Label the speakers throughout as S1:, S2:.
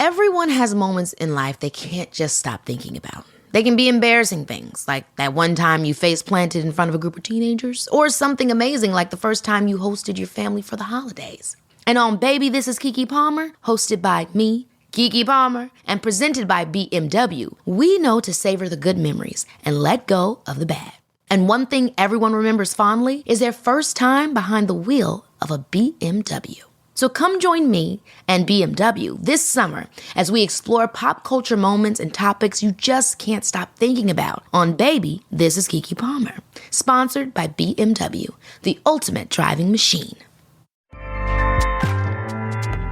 S1: Everyone has moments in life they can't just stop thinking about. They can be embarrassing things, like that one time you face planted in front of a group of teenagers, or something amazing like the first time you hosted your family for the holidays. And on Baby, This is Keke Palmer, hosted by me, Keke Palmer, and presented by BMW, we know to savor the good memories and let go of the bad. And one thing everyone remembers fondly is their first time behind the wheel of a BMW. So come join me and BMW this summer as we explore pop culture moments and topics you just can't stop thinking about on Baby, This is Keke Palmer, sponsored by BMW, the ultimate driving machine.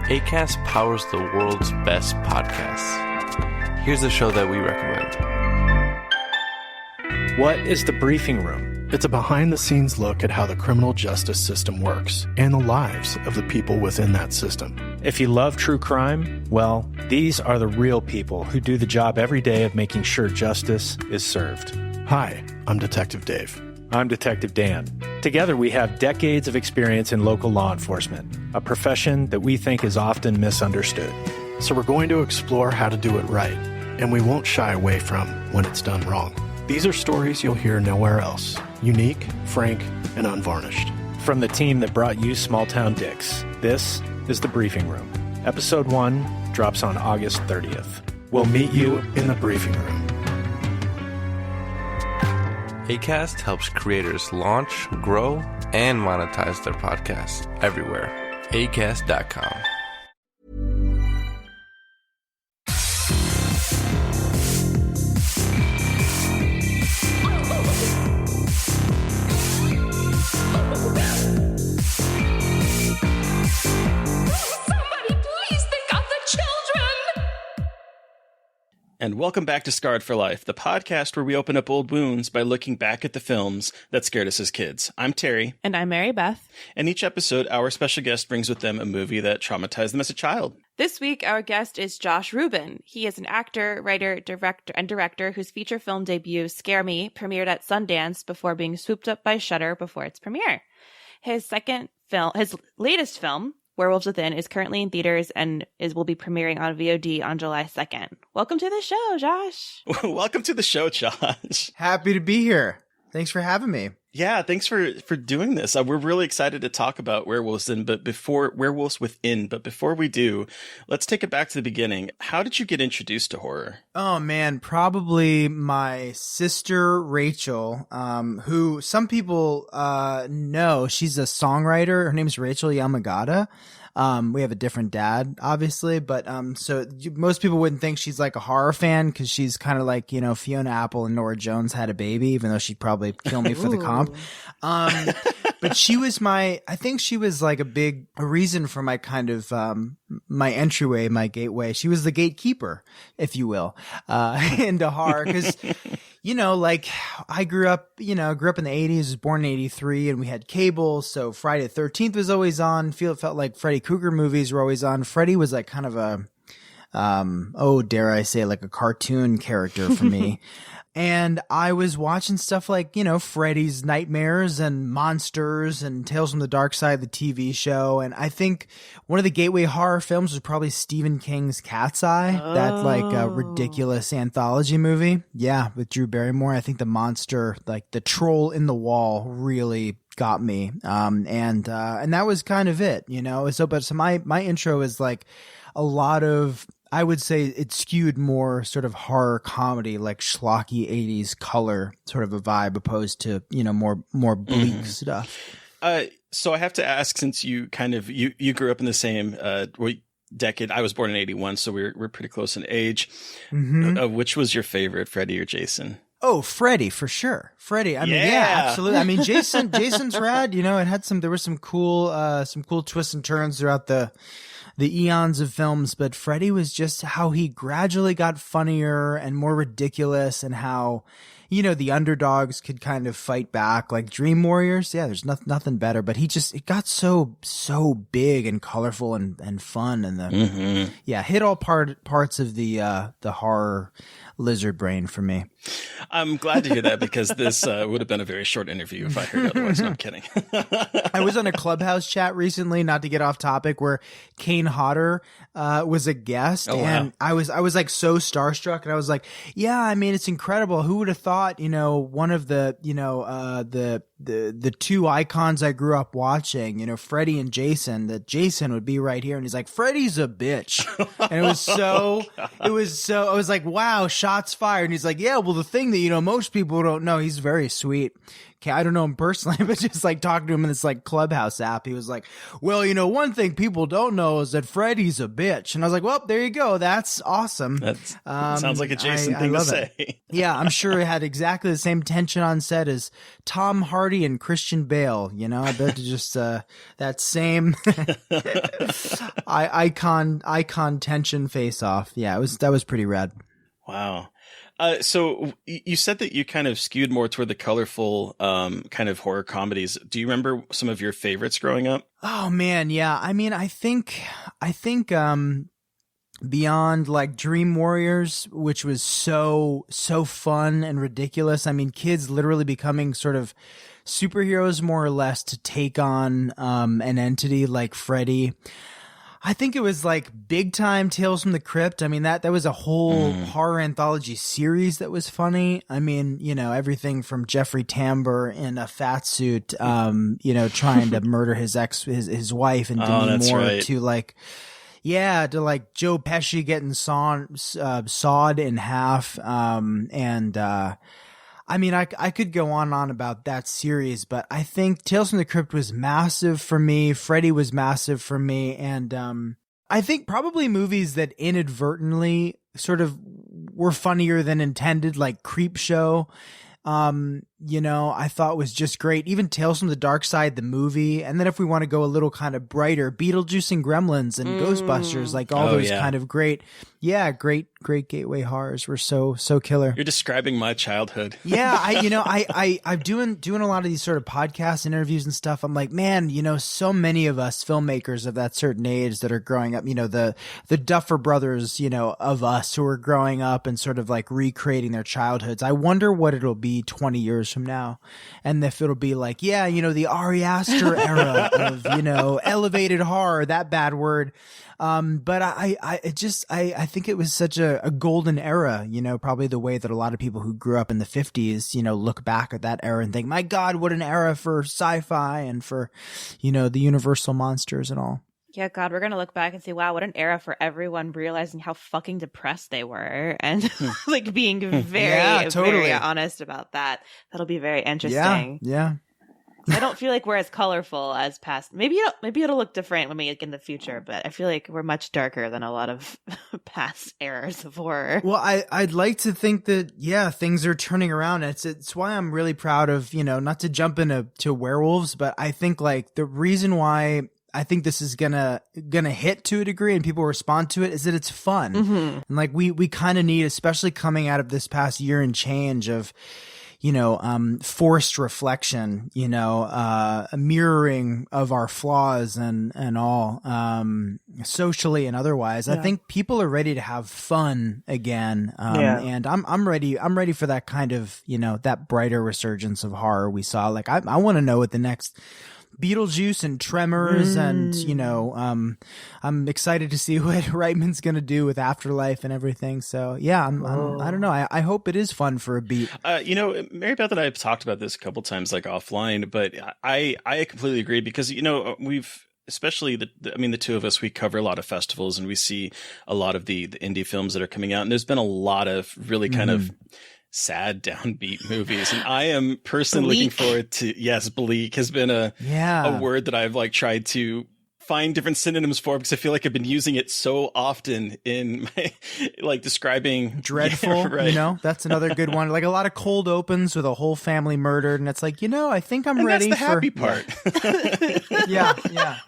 S2: Acast powers the world's best podcasts. Here's a show that we recommend.
S3: What is The Briefing Room? It's a behind-the-scenes look at how the criminal justice system works and the lives of the people within that system.
S4: If you love true crime, well, these are the real people who do the job every day of making sure justice is served.
S3: Hi, I'm Detective Dave.
S4: I'm Detective Dan. Together we have decades of experience in local law enforcement, a profession that we think is often misunderstood.
S3: So we're going to explore how to do it right, and we won't shy away from when it's done wrong. These are stories you'll hear nowhere else. Unique, frank, and unvarnished.
S4: From the team that brought you Small Town Dicks, this is The Briefing Room. Episode 1 drops on August 30th.
S3: We'll meet you in the briefing room.
S2: Acast helps creators launch, grow, and monetize their podcasts everywhere. Acast.com.
S5: And welcome back to Scarred for Life, the podcast where we open up old wounds by looking back at the films that scared us as kids. I'm Terry.
S6: And I'm Mary Beth.
S5: And each episode, our special guest brings with them a movie that traumatized them as a child.
S6: This week, our guest is Josh Ruben. He is an actor, writer, director whose feature film debut, Scare Me, premiered at Sundance before being swooped up by Shudder before its premiere. His latest film, Werewolves Within, is currently in theaters and will be premiering on VOD on July 2nd. Welcome to the show, Josh.
S5: Welcome to the show, Josh.
S7: Happy to be here. Thanks for having me.
S5: Yeah, thanks for doing this. We're really excited to talk about Werewolves Within, but before we do, let's take it back to the beginning. How did you get introduced to horror?
S7: Oh man, probably my sister Rachel, who some people know. She's a songwriter. Her name's Rachel Yamagata. We have a different dad, obviously, but most people wouldn't think she's like a horror fan because she's kind of like, you know, Fiona Apple and Nora Jones had a baby, even though she'd probably kill me for the comp. But she was I think she was like a reason for my kind of my entryway, my gateway. She was the gatekeeper, if you will, into horror because. You know, like I grew up in the 80s, was born in 83 and we had cable. So Friday the 13th was always on. It felt like Freddy Krueger movies were always on. Freddy was like kind of dare I say, like a cartoon character for me. And I was watching stuff like, you know, Freddy's Nightmares and Monsters and Tales from the Dark Side, the TV show. And I think one of the gateway horror films was probably Stephen King's Cat's Eye, that like ridiculous anthology movie. Yeah, with Drew Barrymore. I think the monster, like the troll in the wall, really got me. And that was kind of it, you know. So my intro is like a lot of, I would say it skewed more sort of horror comedy, like schlocky 80s color sort of a vibe, opposed to, you know, more bleak stuff.
S5: So I have to ask, since you kind of, you grew up in the same decade. I was born in 81, so we're pretty close in age. Mm-hmm. Which was your favorite, Freddy or Jason?
S7: Oh, Freddy, for sure. Freddy. I mean, yeah, absolutely. I mean, Jason's rad. You know, there were some cool twists and turns throughout the eons of films, but Freddy was just how he gradually got funnier and more ridiculous, and how the underdogs could kind of fight back, like Dream Warriors. Yeah, there's nothing better. But it got so big and colorful and fun, and hit all parts of the horror lizard brain for me.
S5: I'm glad to hear that, because this would have been a very short interview if I heard otherwise. No, I'm kidding.
S7: I was on a Clubhouse chat recently, not to get off topic, where Kane Hodder was a guest, and I was like so starstruck, and I was like, yeah, I mean, it's incredible. Who would have thought, one of the two icons I grew up watching, Freddie and Jason, that Jason would be right here. And he's like, Freddie's a bitch. And I was like, wow, shots fired. And he's like, yeah, well, the thing that, most people don't know, he's very sweet. Okay, I don't know him personally, but just like talking to him in this like Clubhouse app, he was like, well, one thing people don't know is that Freddie's a bitch. And I was like, well, there you go. That's awesome. That
S5: sounds like a Jason thing to say.
S7: Yeah, I'm sure it had exactly the same tension on set as Tom Hardy and Christian Bale. I bet just that same icon tension face off. Yeah, that was pretty rad.
S5: Wow. So you said that you kind of skewed more toward the colorful kind of horror comedies. Do you remember some of your favorites growing up?
S7: Oh man, yeah. I mean, I think beyond like Dream Warriors, which was so fun and ridiculous. I mean, kids literally becoming sort of superheroes more or less to take on an entity like Freddy. I think it was like big time Tales from the Crypt. I mean, that was a whole horror anthology series that was funny. I mean, everything from Jeffrey Tambor in a fat suit, trying to murder his wife and Demi Moore,
S5: right,
S7: to like Joe Pesci getting sawed in half. I mean, I could go on and on about that series, but I think Tales from the Crypt was massive for me. Freddy was massive for me. And I think probably movies that inadvertently sort of were funnier than intended, like Creepshow, I thought was just great. Even Tales from the Dark Side, the movie. And then if we want to go a little kind of brighter, Beetlejuice and Gremlins and Ghostbusters, like all those kind of great gateway horrors were so killer.
S5: You're describing my childhood.
S7: Yeah, I'm doing a lot of these sort of podcast interviews and stuff. I'm like, man, so many of us filmmakers of that certain age that are growing up, the Duffer Brothers, of us who are growing up and sort of like recreating their childhoods. I wonder what it'll be 20 years from now, and if it'll be like, the Ari Aster era of elevated horror, that bad word. But I think it was such a golden era, probably the way that a lot of people who grew up in the 50s, look back at that era and think, my God, what an era for sci-fi and for, the Universal monsters and all.
S6: Yeah, God, we're going to look back and say, wow, what an era for everyone realizing how fucking depressed they were and like being very, very honest about that. That'll be very interesting.
S7: Yeah.
S6: I don't feel like we're as colorful as past. Maybe it'll look different when we get in the future, but I feel like we're much darker than a lot of past eras of horror.
S7: Well, I'd like to think that things are turning around. It's why I'm really proud of not to jump into werewolves, but I think like the reason why I think this is gonna hit to a degree and people respond to it is that it's fun. And like we kind of need, especially coming out of this past year and change of forced reflection, a mirroring of our flaws and all, socially and otherwise. I think people are ready to have fun again. And I'm ready for that kind of, that brighter resurgence of horror we saw. Like I want to know what the next Beetlejuice and Tremors and, I'm excited to see what Reitman's going to do with Afterlife and everything. So I don't know. I hope it is fun for a beat.
S5: Mary Beth and I have talked about this a couple times, like offline, but I completely agree because, we've, especially the two of us, we cover a lot of festivals and we see a lot of the indie films that are coming out. And there's been a lot of really kind of sad downbeat movies, and I am personally looking forward to bleak has been a word that I've like tried to find different synonyms for because I feel like I've been using it so often in my like describing
S7: dreadful. That's another good one. Like a lot of cold opens with a whole family murdered, and it's like, I think I'm ready.
S5: That's the happy part.
S7: Yeah.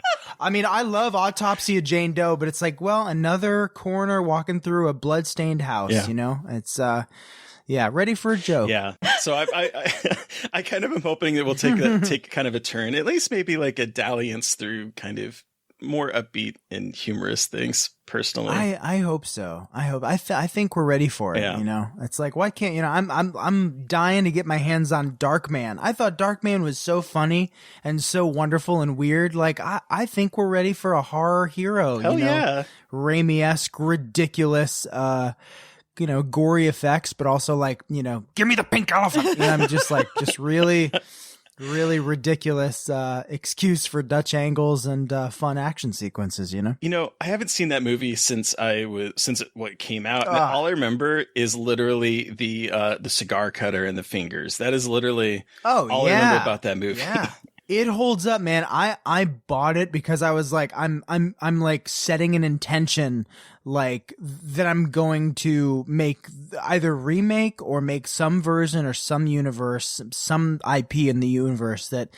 S7: I mean, I love Autopsy of Jane Doe, but it's like, well, another coroner walking through a bloodstained house. It's Yeah, ready for a joke.
S5: Yeah. So I kind of am hoping that we'll take kind of a turn, at least maybe like a dalliance through kind of more upbeat and humorous things. Personally,
S7: I hope so. I think we're ready for it.
S5: Yeah.
S7: You know, it's like, why can't, you know, I'm dying to get my hands on Darkman. I thought Darkman was so funny and so wonderful and weird. Like, I think we're ready for a horror hero.
S5: Hell
S7: you know?
S5: yeah.
S7: Raimi-esque, ridiculous, you know, gory effects, but also like, you know, give me the pink elephant. You know, I'm just like, just really ridiculous excuse for Dutch angles and fun action sequences, you know?
S5: You know, I haven't seen that movie since it came out. And all I remember is literally the cigar cutter and the fingers. That is literally all I remember about that movie.
S7: Yeah. It holds up, man. I bought it because I was like, I'm like setting an intention, like that I'm going to make either remake or make some version or some universe, some IP in the universe that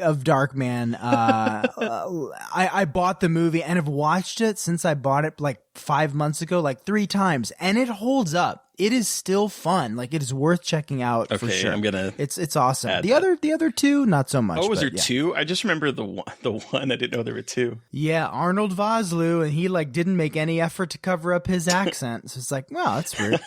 S7: of Darkman. I bought the movie and have watched it since I bought it like 5 months ago, like 3 times, and it holds up. It is still fun. Like, it is worth checking out for sure.
S5: I'm gonna.
S7: It's awesome. The other two, not so much.
S5: Oh, was there
S7: yeah.
S5: 2? I just remember the one. I didn't know there were 2.
S7: Yeah, Arnold Vosloo, and he like didn't make any effort to cover up his accent. So it's like, wow, that's weird.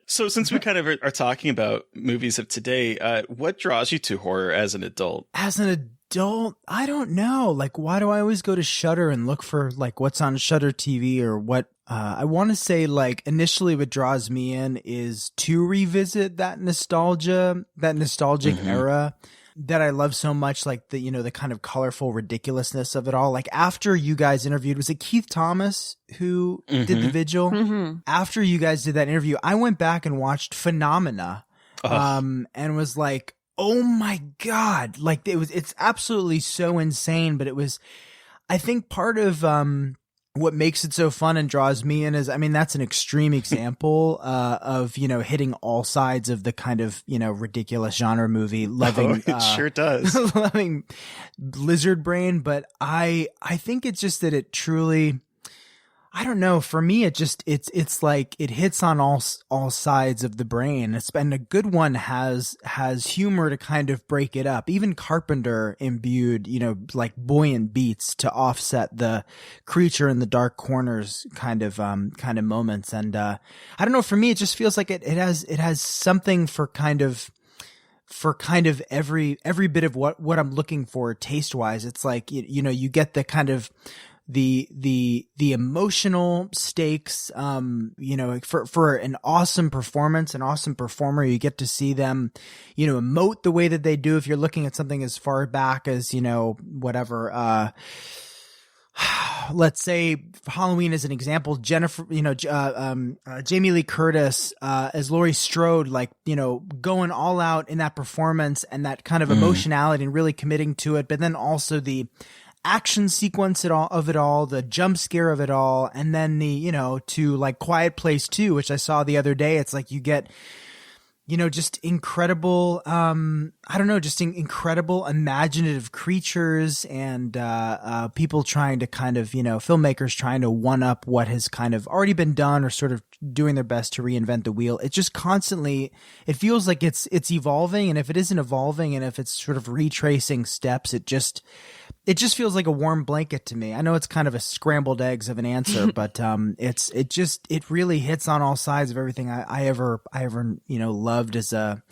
S5: So since we kind of are talking about movies of today, what draws you to horror as an adult?
S7: As an adult, I don't know. Like, why do I always go to Shudder and look for like what's on Shudder TV or what? I want to say like initially what draws me in is to revisit that nostalgic era that I love so much, like the, you know, the kind of colorful ridiculousness of it all. Like, after you guys interviewed, was it Keith Thomas who did the vigil?
S6: Mm-hmm.
S7: After you guys did that interview, I went back and watched Phenomena, and was like, oh my God, like it's absolutely so insane. But it was, I think part of, what makes it so fun and draws me in is, I mean, that's an extreme example of, you know, hitting all sides of the kind of, you know, ridiculous genre movie, loving,
S5: it sure does.
S7: loving lizard brain. But I think it's just that it truly, I don't know. For me, it's like it hits on all sides of the brain. And a good one has humor to kind of break it up. Even Carpenter imbued, you know, like buoyant beats to offset the creature in the dark corners kind of moments. And I don't know. For me, it just feels like it has something for kind of every bit of what I'm looking for taste wise. It's like, you know, you get the kind of the emotional stakes, you know, for an awesome performance, an awesome performer, you get to see them, you know, emote the way that they do. If you're looking at something as far back as, you know, whatever, let's say Halloween as an example, Jennifer, you know, Jamie Lee Curtis, as Laurie Strode, like, you know, going all out in that performance and that kind of emotionality and really committing to it. But then also the action sequence of it all, the jump scare of it all, and then the, you know, to like Quiet Place 2, which I saw the other day. It's like you get, you know, just incredible, incredible imaginative creatures and people trying to kind of, you know, filmmakers trying to one up what has kind of already been done or sort of doing their best to reinvent the wheel. It just constantly, it feels like it's evolving, and if it isn't evolving and if it's sort of retracing steps, it just feels like a warm blanket to me. I know it's kind of a scrambled eggs of an answer, but it really hits on all sides of everything I ever, you know, loved as a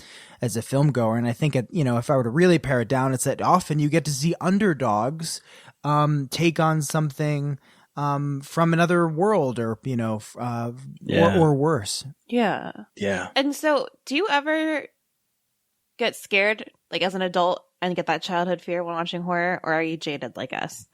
S7: film goer. And I think you know, if I were to really pare it down, it's that often you get to see underdogs take on something from another world, or, you know, or worse.
S6: Yeah.
S5: Yeah.
S6: And so, do you ever get scared, like as an adult, and get that childhood fear when watching horror, or are you jaded like us?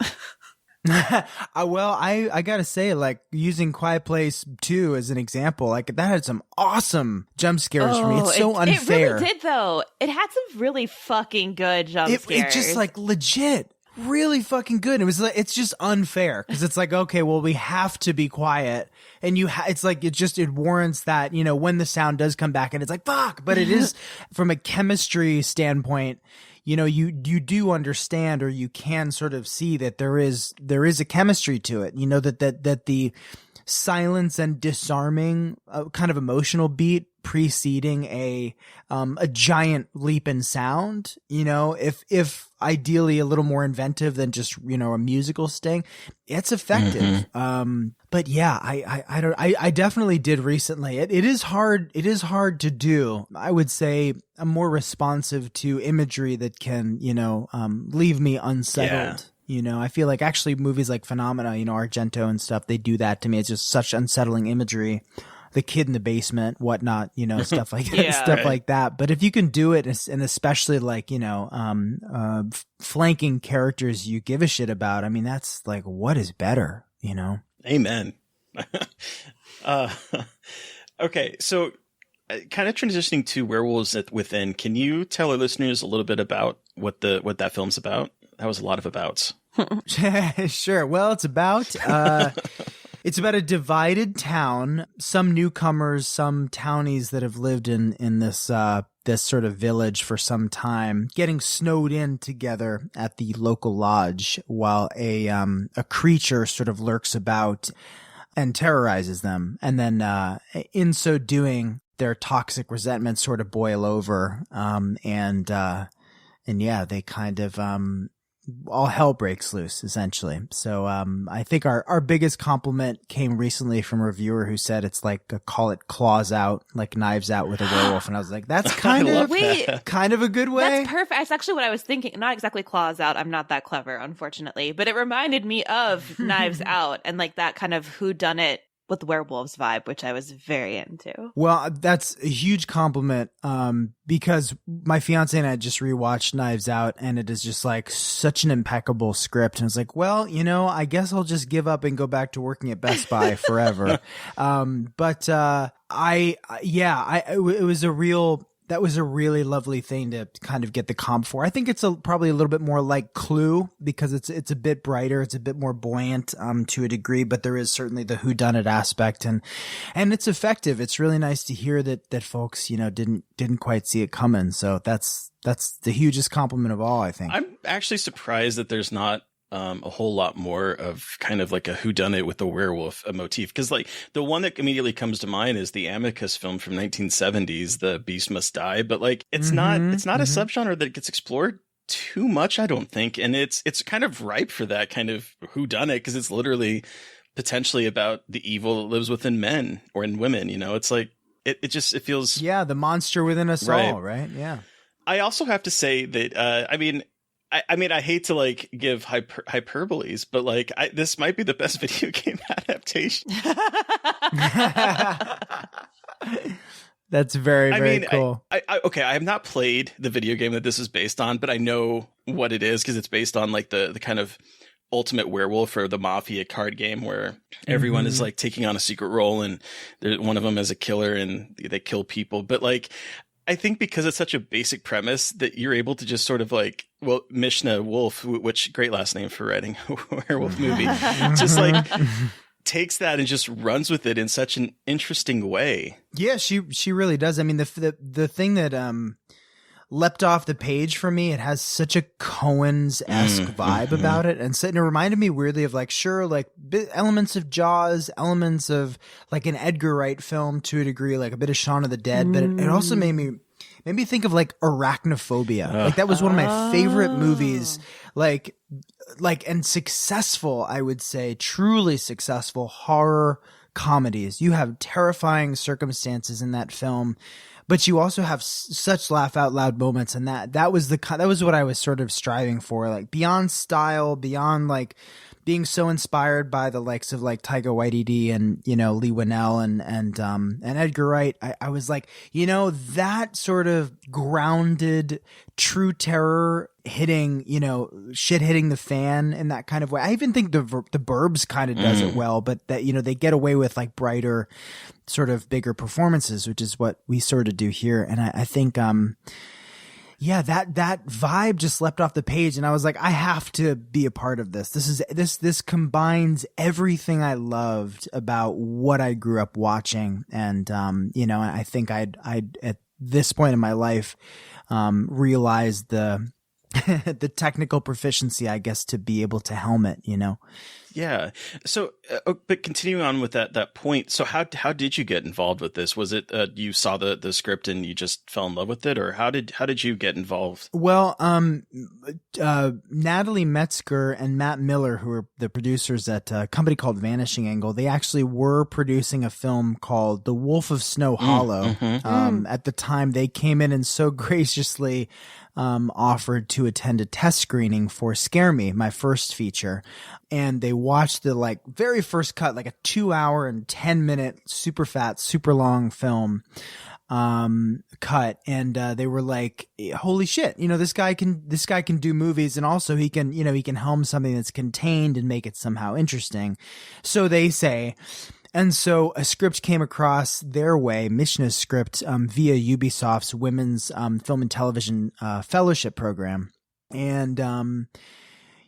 S7: Well, I gotta say, like, using Quiet Place 2 as an example, like, that had some awesome jump scares for me. It's so unfair.
S6: It really did, though. It had some really fucking good jump scares.
S7: It just, like, legit, really fucking good. It was like, it's just unfair, because it's like, okay, well, we have to be quiet, and it's like, it warrants that, you know, when the sound does come back, and it's like, fuck, but it is, from a chemistry standpoint, you do understand, or you can sort of see that there is a chemistry to it, that the silence and disarming kind of emotional beat preceding a giant leap in sound, if ideally a little more inventive than just, a musical sting, it's effective. But yeah, I definitely did recently. It is hard to do. I would say I'm more responsive to imagery that can, leave me unsettled. I feel like actually movies like Phenomena, Argento and stuff, they do that to me. It's just such unsettling imagery. The kid in the basement, whatnot, stuff like that, like that. But if you can do it, and especially like, flanking characters you give a shit about, I mean, that's like, what is better,
S5: Amen. Okay. So kind of transitioning to Werewolves Within, can you tell our listeners a little bit about what that film's about? That was a lot of abouts.
S7: Sure. Well, it's about a divided town, some newcomers, some townies that have lived in this sort of village for some time, getting snowed in together at the local lodge while a creature sort of lurks about and terrorizes them. And then in so doing, their toxic resentments sort of boil over. And yeah, they kind of all hell breaks loose, essentially. So I think our biggest compliment came recently from a reviewer who said it's like call it Claws Out, like Knives Out with a werewolf. And I was like, that's kind of a good way.
S6: That's perfect. That's actually what I was thinking. Not exactly Claws Out. I'm not that clever, unfortunately, but it reminded me of Knives Out and like that kind of whodunit with werewolves vibe, which I was very into.
S7: Well, that's a huge compliment, because my fiance and I just rewatched Knives Out, and it is just like such an impeccable script. And it's like, well, I guess I'll just give up and go back to working at Best Buy forever. But that was a really lovely thing to kind of get the comp for. I think it's probably a little bit more like Clue, because it's a bit brighter, it's a bit more buoyant to a degree, but there is certainly the whodunit aspect, and it's effective. It's really nice to hear that folks didn't quite see it coming. So that's the hugest compliment of all, I think.
S5: I'm actually surprised that there's not a whole lot more of kind of like a whodunit with the werewolf motif. Because like the one that immediately comes to mind is the Amicus film from 1970s, The Beast Must Die. But like it's not a subgenre that gets explored too much, I don't think. And it's kind of ripe for that kind of whodunit, because it's literally potentially about the evil that lives within men or in women. It's like it feels
S7: the monster within us all, right? Yeah.
S5: I also have to say that I hate to like give hyperboles, but like this might be the best video game adaptation.
S7: That's very cool.
S5: I have not played the video game that this is based on, but I know what it is because it's based on like the kind of ultimate werewolf or the mafia card game where everyone is like taking on a secret role, and one of them is a killer and they kill people. But like, I think because it's such a basic premise that you're able to just sort of like, well, Mishna Wolff, which great last name for writing a werewolf movie, just like takes that and just runs with it in such an interesting way.
S7: Yeah, she really does. I mean, the thing that leapt off the page for me, it has such a Coens-esque vibe about it, and so it reminded me weirdly of like, sure, like elements of Jaws, elements of like an Edgar Wright film to a degree, like a bit of Shaun of the Dead, but it also made me think of like Arachnophobia. Like that was one of my favorite movies, like and successful, I would say, truly successful horror comedies. You have terrifying circumstances in that film, but you also have such laugh out loud moments, and that was what I was sort of striving for, like beyond style, beyond like being so inspired by the likes of like Taika Waititi and Lee Winnell and Edgar Wright. I was like, that sort of grounded true terror hitting, shit hitting the fan in that kind of way. I even think the Burbs kind of does it well, but that they get away with like brighter, sort of bigger performances, which is what we sort of do here. And I think that vibe just leapt off the page, and I was like, I have to be a part of this. This combines everything I loved about what I grew up watching, and I think I'd at this point in my life realized the the technical proficiency, I guess, to be able to helm it, you know?
S5: Yeah. So, but continuing on with that point. So how did you get involved with this? Was it, you saw the script and you just fell in love with it, or how did you get involved?
S7: Well, Natalie Metzger and Matt Miller, who are the producers at a company called Vanishing Angle, they actually were producing a film called The Wolf of Snow Hollow. At the time, they came in and so graciously offered to attend a test screening for Scare Me, my first feature. And they watched the very first cut, like a 2-hour and 10-minute super fat, super long film cut. And they were like, holy shit, this guy can do movies, and also he can helm something that's contained and make it somehow interesting. So they say. And so a script came across their way, Mishna's script, via Ubisoft's Women's Film and Television Fellowship program. And,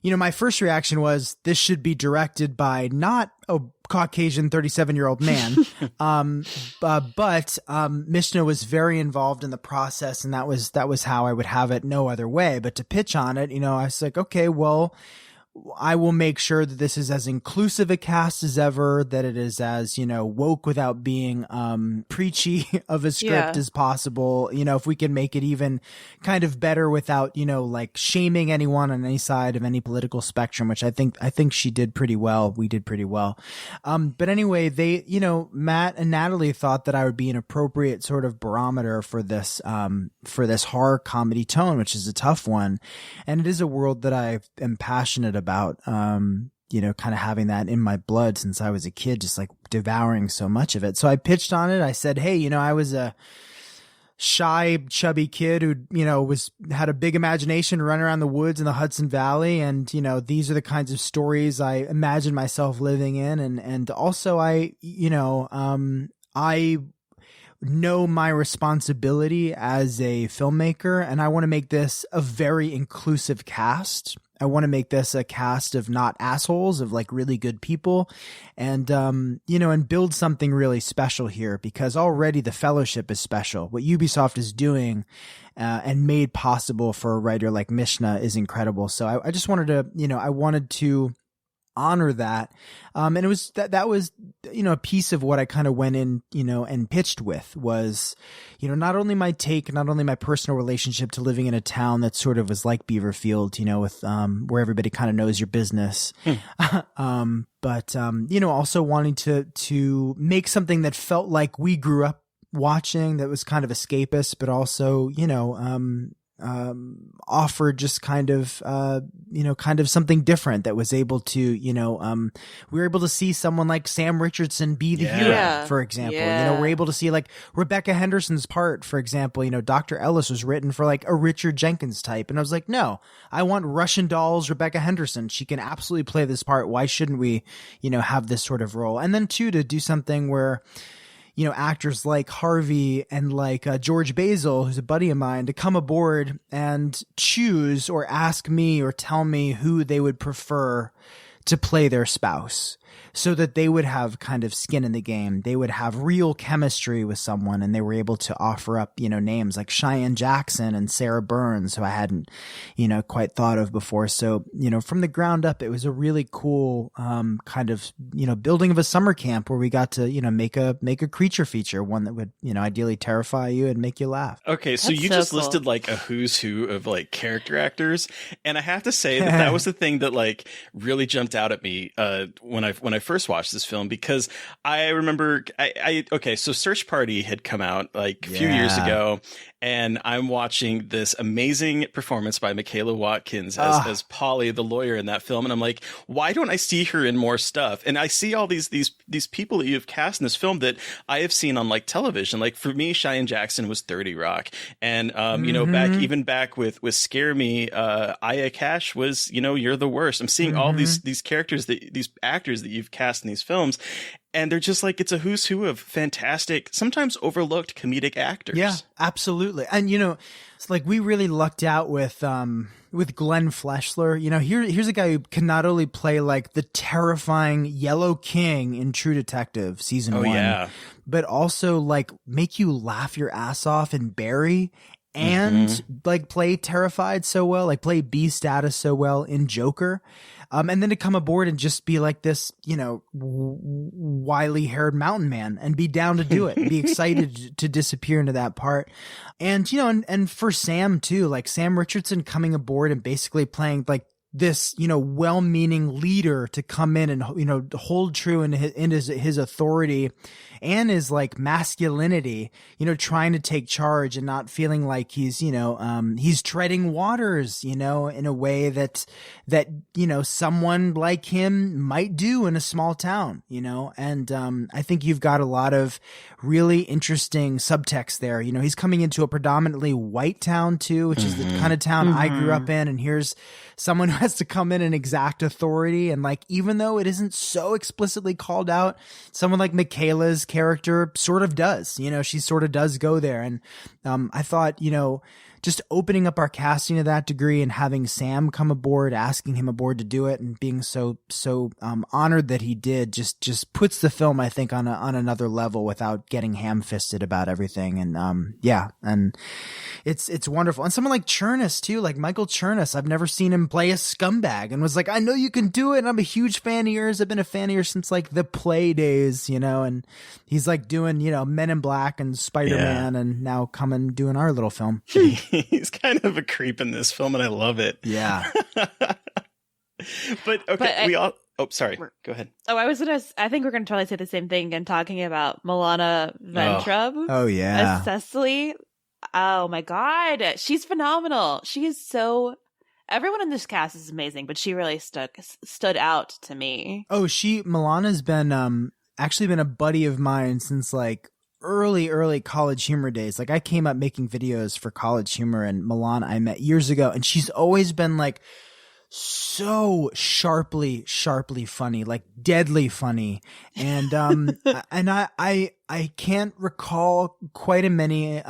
S7: my first reaction was, this should be directed by not a Caucasian 37-year-old man, but Mishna was very involved in the process, and that was how I would have it no other way. But to pitch on it, I was like, okay, well, I will make sure that this is as inclusive a cast as ever, that it is as, woke without being preachy of a script as possible. If we can make it even kind of better without, shaming anyone on any side of any political spectrum, which I think she did pretty well. We did pretty well. But anyway, they, Matt and Natalie thought that I would be an appropriate sort of barometer for this horror comedy tone, which is a tough one. And it is a world that I am passionate about, kind of having that in my blood since I was a kid, just like devouring so much of it. So I pitched on it. I said, hey, I was a shy, chubby kid who, had a big imagination, run around the woods in the Hudson Valley. And, these are the kinds of stories I imagine myself living in. And also I know my responsibility as a filmmaker, and I want to make this a very inclusive cast. I want to make this a cast of not assholes, of really good people, and, and build something really special here, because already the Fellowship is special. What Ubisoft is doing, and made possible for a writer like Mishna is incredible. So I just wanted to, I wanted to honor that. And it was that was, a piece of what I kind of went in, and pitched with was, not only my personal relationship to living in a town that sort of was like Beaverfield, with, where everybody kind of knows your business. But, also wanting to make something that felt like we grew up watching, that was kind of escapist, but also, offered just kind of something different that was able to, we were able to see someone like Sam Richardson be the hero, for example. We're able to see Rebecca Henderson's part, for example. Dr. Ellis was written for a Richard Jenkins type. And I was like, no, I want Russian Doll's Rebecca Henderson. She can absolutely play this part. Why shouldn't we, have this sort of role? And then too, to do something where, actors like Harvey and George Basil, who's a buddy of mine, to come aboard and choose or ask me or tell me who they would prefer to play their spouse, so that they would have kind of skin in the game. They would have real chemistry with someone, and they were able to offer up, names like Cheyenne Jackson and Sarah Burns, who I hadn't, quite thought of before. So, from the ground up, it was a really cool, kind of, building of a summer camp where we got to, make a creature feature, one that would, ideally terrify you and make you laugh.
S5: Okay. So you just listed a who's who of character actors. And I have to say that was the thing that really jumped out at me, when I first watched this film, because I remember so Search Party had come out a few years ago, and I'm watching this amazing performance by Michaela Watkins as Polly, the lawyer in that film. And I'm like, why don't I see her in more stuff? And I see all these people that you have cast in this film that I have seen on television. For me, Cheyenne Jackson was 30 Rock. And, back with Scare Me, Aya Cash was, You're the Worst. I'm seeing all these characters, these actors that you've cast in these films. And they're just it's a who's who of fantastic, sometimes overlooked comedic actors.
S7: Yeah, absolutely. And, it's we really lucked out with Glenn Fleshler. Here's a guy who can not only play the terrifying Yellow King in True Detective season 1, but also make you laugh your ass off in Barry, and like play terrified so well, like play B status so well in Joker. And then to come aboard and just be like this, you know, wily haired mountain man and be down to do it, be excited to disappear into that part. And, you know, and for Sam too, like Sam Richardson coming aboard and basically playing like this, you know, well-meaning leader to come in and, you know, hold true in his authority and his like masculinity, you know, trying to take charge and not feeling like he's, you know, he's treading waters, you know, in a way that, you know, someone like him might do in a small town, you know, and, I think you've got a lot of really interesting subtext there. You know, he's coming into a predominantly white town too, which is the kind of town I grew up in. And here's someone who has to come in and exact authority. And like, even though it isn't so explicitly called out, someone like Michaela's character sort of does, you know, she sort of does go there. And, I thought, you know, just opening up our casting to that degree and having Sam come aboard, asking him aboard to do it and being so honored that he did just puts the film, I think, on another level without getting ham-fisted about everything. And, yeah, and it's wonderful. And someone like Chernus too, like Michael Chernus, I've never seen him play a scumbag and was like, I know you can do it. And I'm a huge fan of yours. I've been a fan of yours since like the Play days, you know, and he's like doing, you know, Men in Black and Spider-Man and now coming doing our little film.
S5: He's kind of a creep in this film, and I love it.
S7: Yeah.
S5: But okay, oh, sorry. Go ahead.
S6: Oh, I think we're gonna totally say the same thing again, talking about Milana Vayntrub.
S7: Oh yeah.
S6: As Cecily. Oh my God. She's phenomenal. She is so, everyone in this cast is amazing, but she really stood out to me.
S7: Oh, Milana's been, actually been a buddy of mine since like early College Humor days. Like I came up making videos for College Humor, and Milana I met years ago, and she's always been like so sharply funny, like deadly funny. And and I can't recall quite as many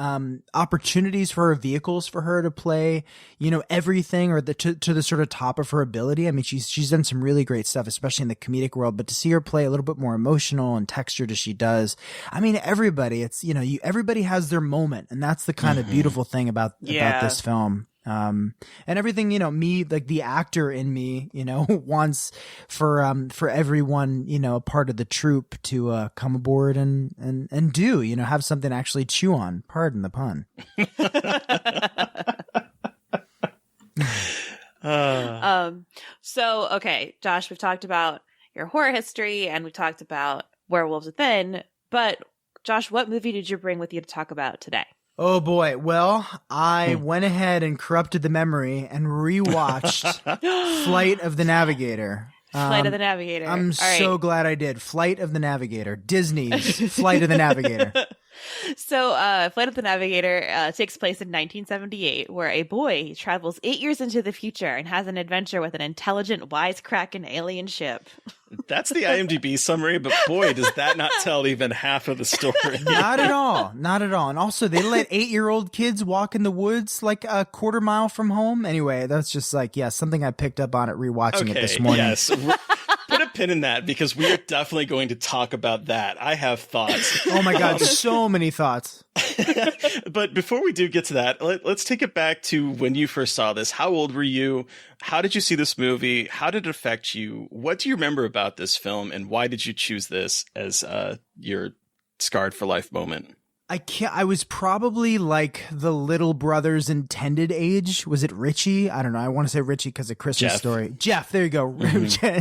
S7: opportunities for her, vehicles for her to play, you know, everything or to the sort of top of her ability. I mean, she's done some really great stuff, especially in the comedic world, but to see her play a little bit more emotional and textured as she does, I mean, everybody, it's, you know, everybody has their moment, and that's the kind of beautiful thing about this film. And everything, you know, me, like the actor in me, you know, wants for everyone, you know, a part of the troupe to, come aboard and do, you know, have something to actually chew on. Pardon the pun.
S6: So, okay, Josh, we've talked about your horror history and we talked about Werewolves Within, but Josh, what movie did you bring with you to talk about today?
S7: Oh boy. Well, I went ahead and corrupted the memory and rewatched Flight of the Navigator.
S6: Flight of the Navigator.
S7: I'm so glad I did. Flight of the Navigator. Disney's Flight of the Navigator.
S6: So, Flight of the Navigator takes place in 1978, where a boy travels 8 years into the future and has an adventure with an intelligent, wisecracking alien ship.
S5: That's the IMDb summary, but boy, does that not tell even half of the story.
S7: Not at all. Not at all. And also, they let 8-year-old kids walk in the woods like a quarter mile from home. Anyway, that's just like, yeah, something I picked up on it rewatching it this morning.
S5: Yes. Put a pin in that, because we are definitely going to talk about that. I have thoughts.
S7: Oh my God, so many thoughts.
S5: But before we do get to that, let's take it back to when you first saw this. How old were you? How did you see this movie? How did it affect you? What do you remember about this film? And why did you choose this as your scarred for life moment?
S7: I was probably like the little brother's intended age. Was it Richie? I don't know. I want to say Richie because of Christmas Story. Jeff, there you go.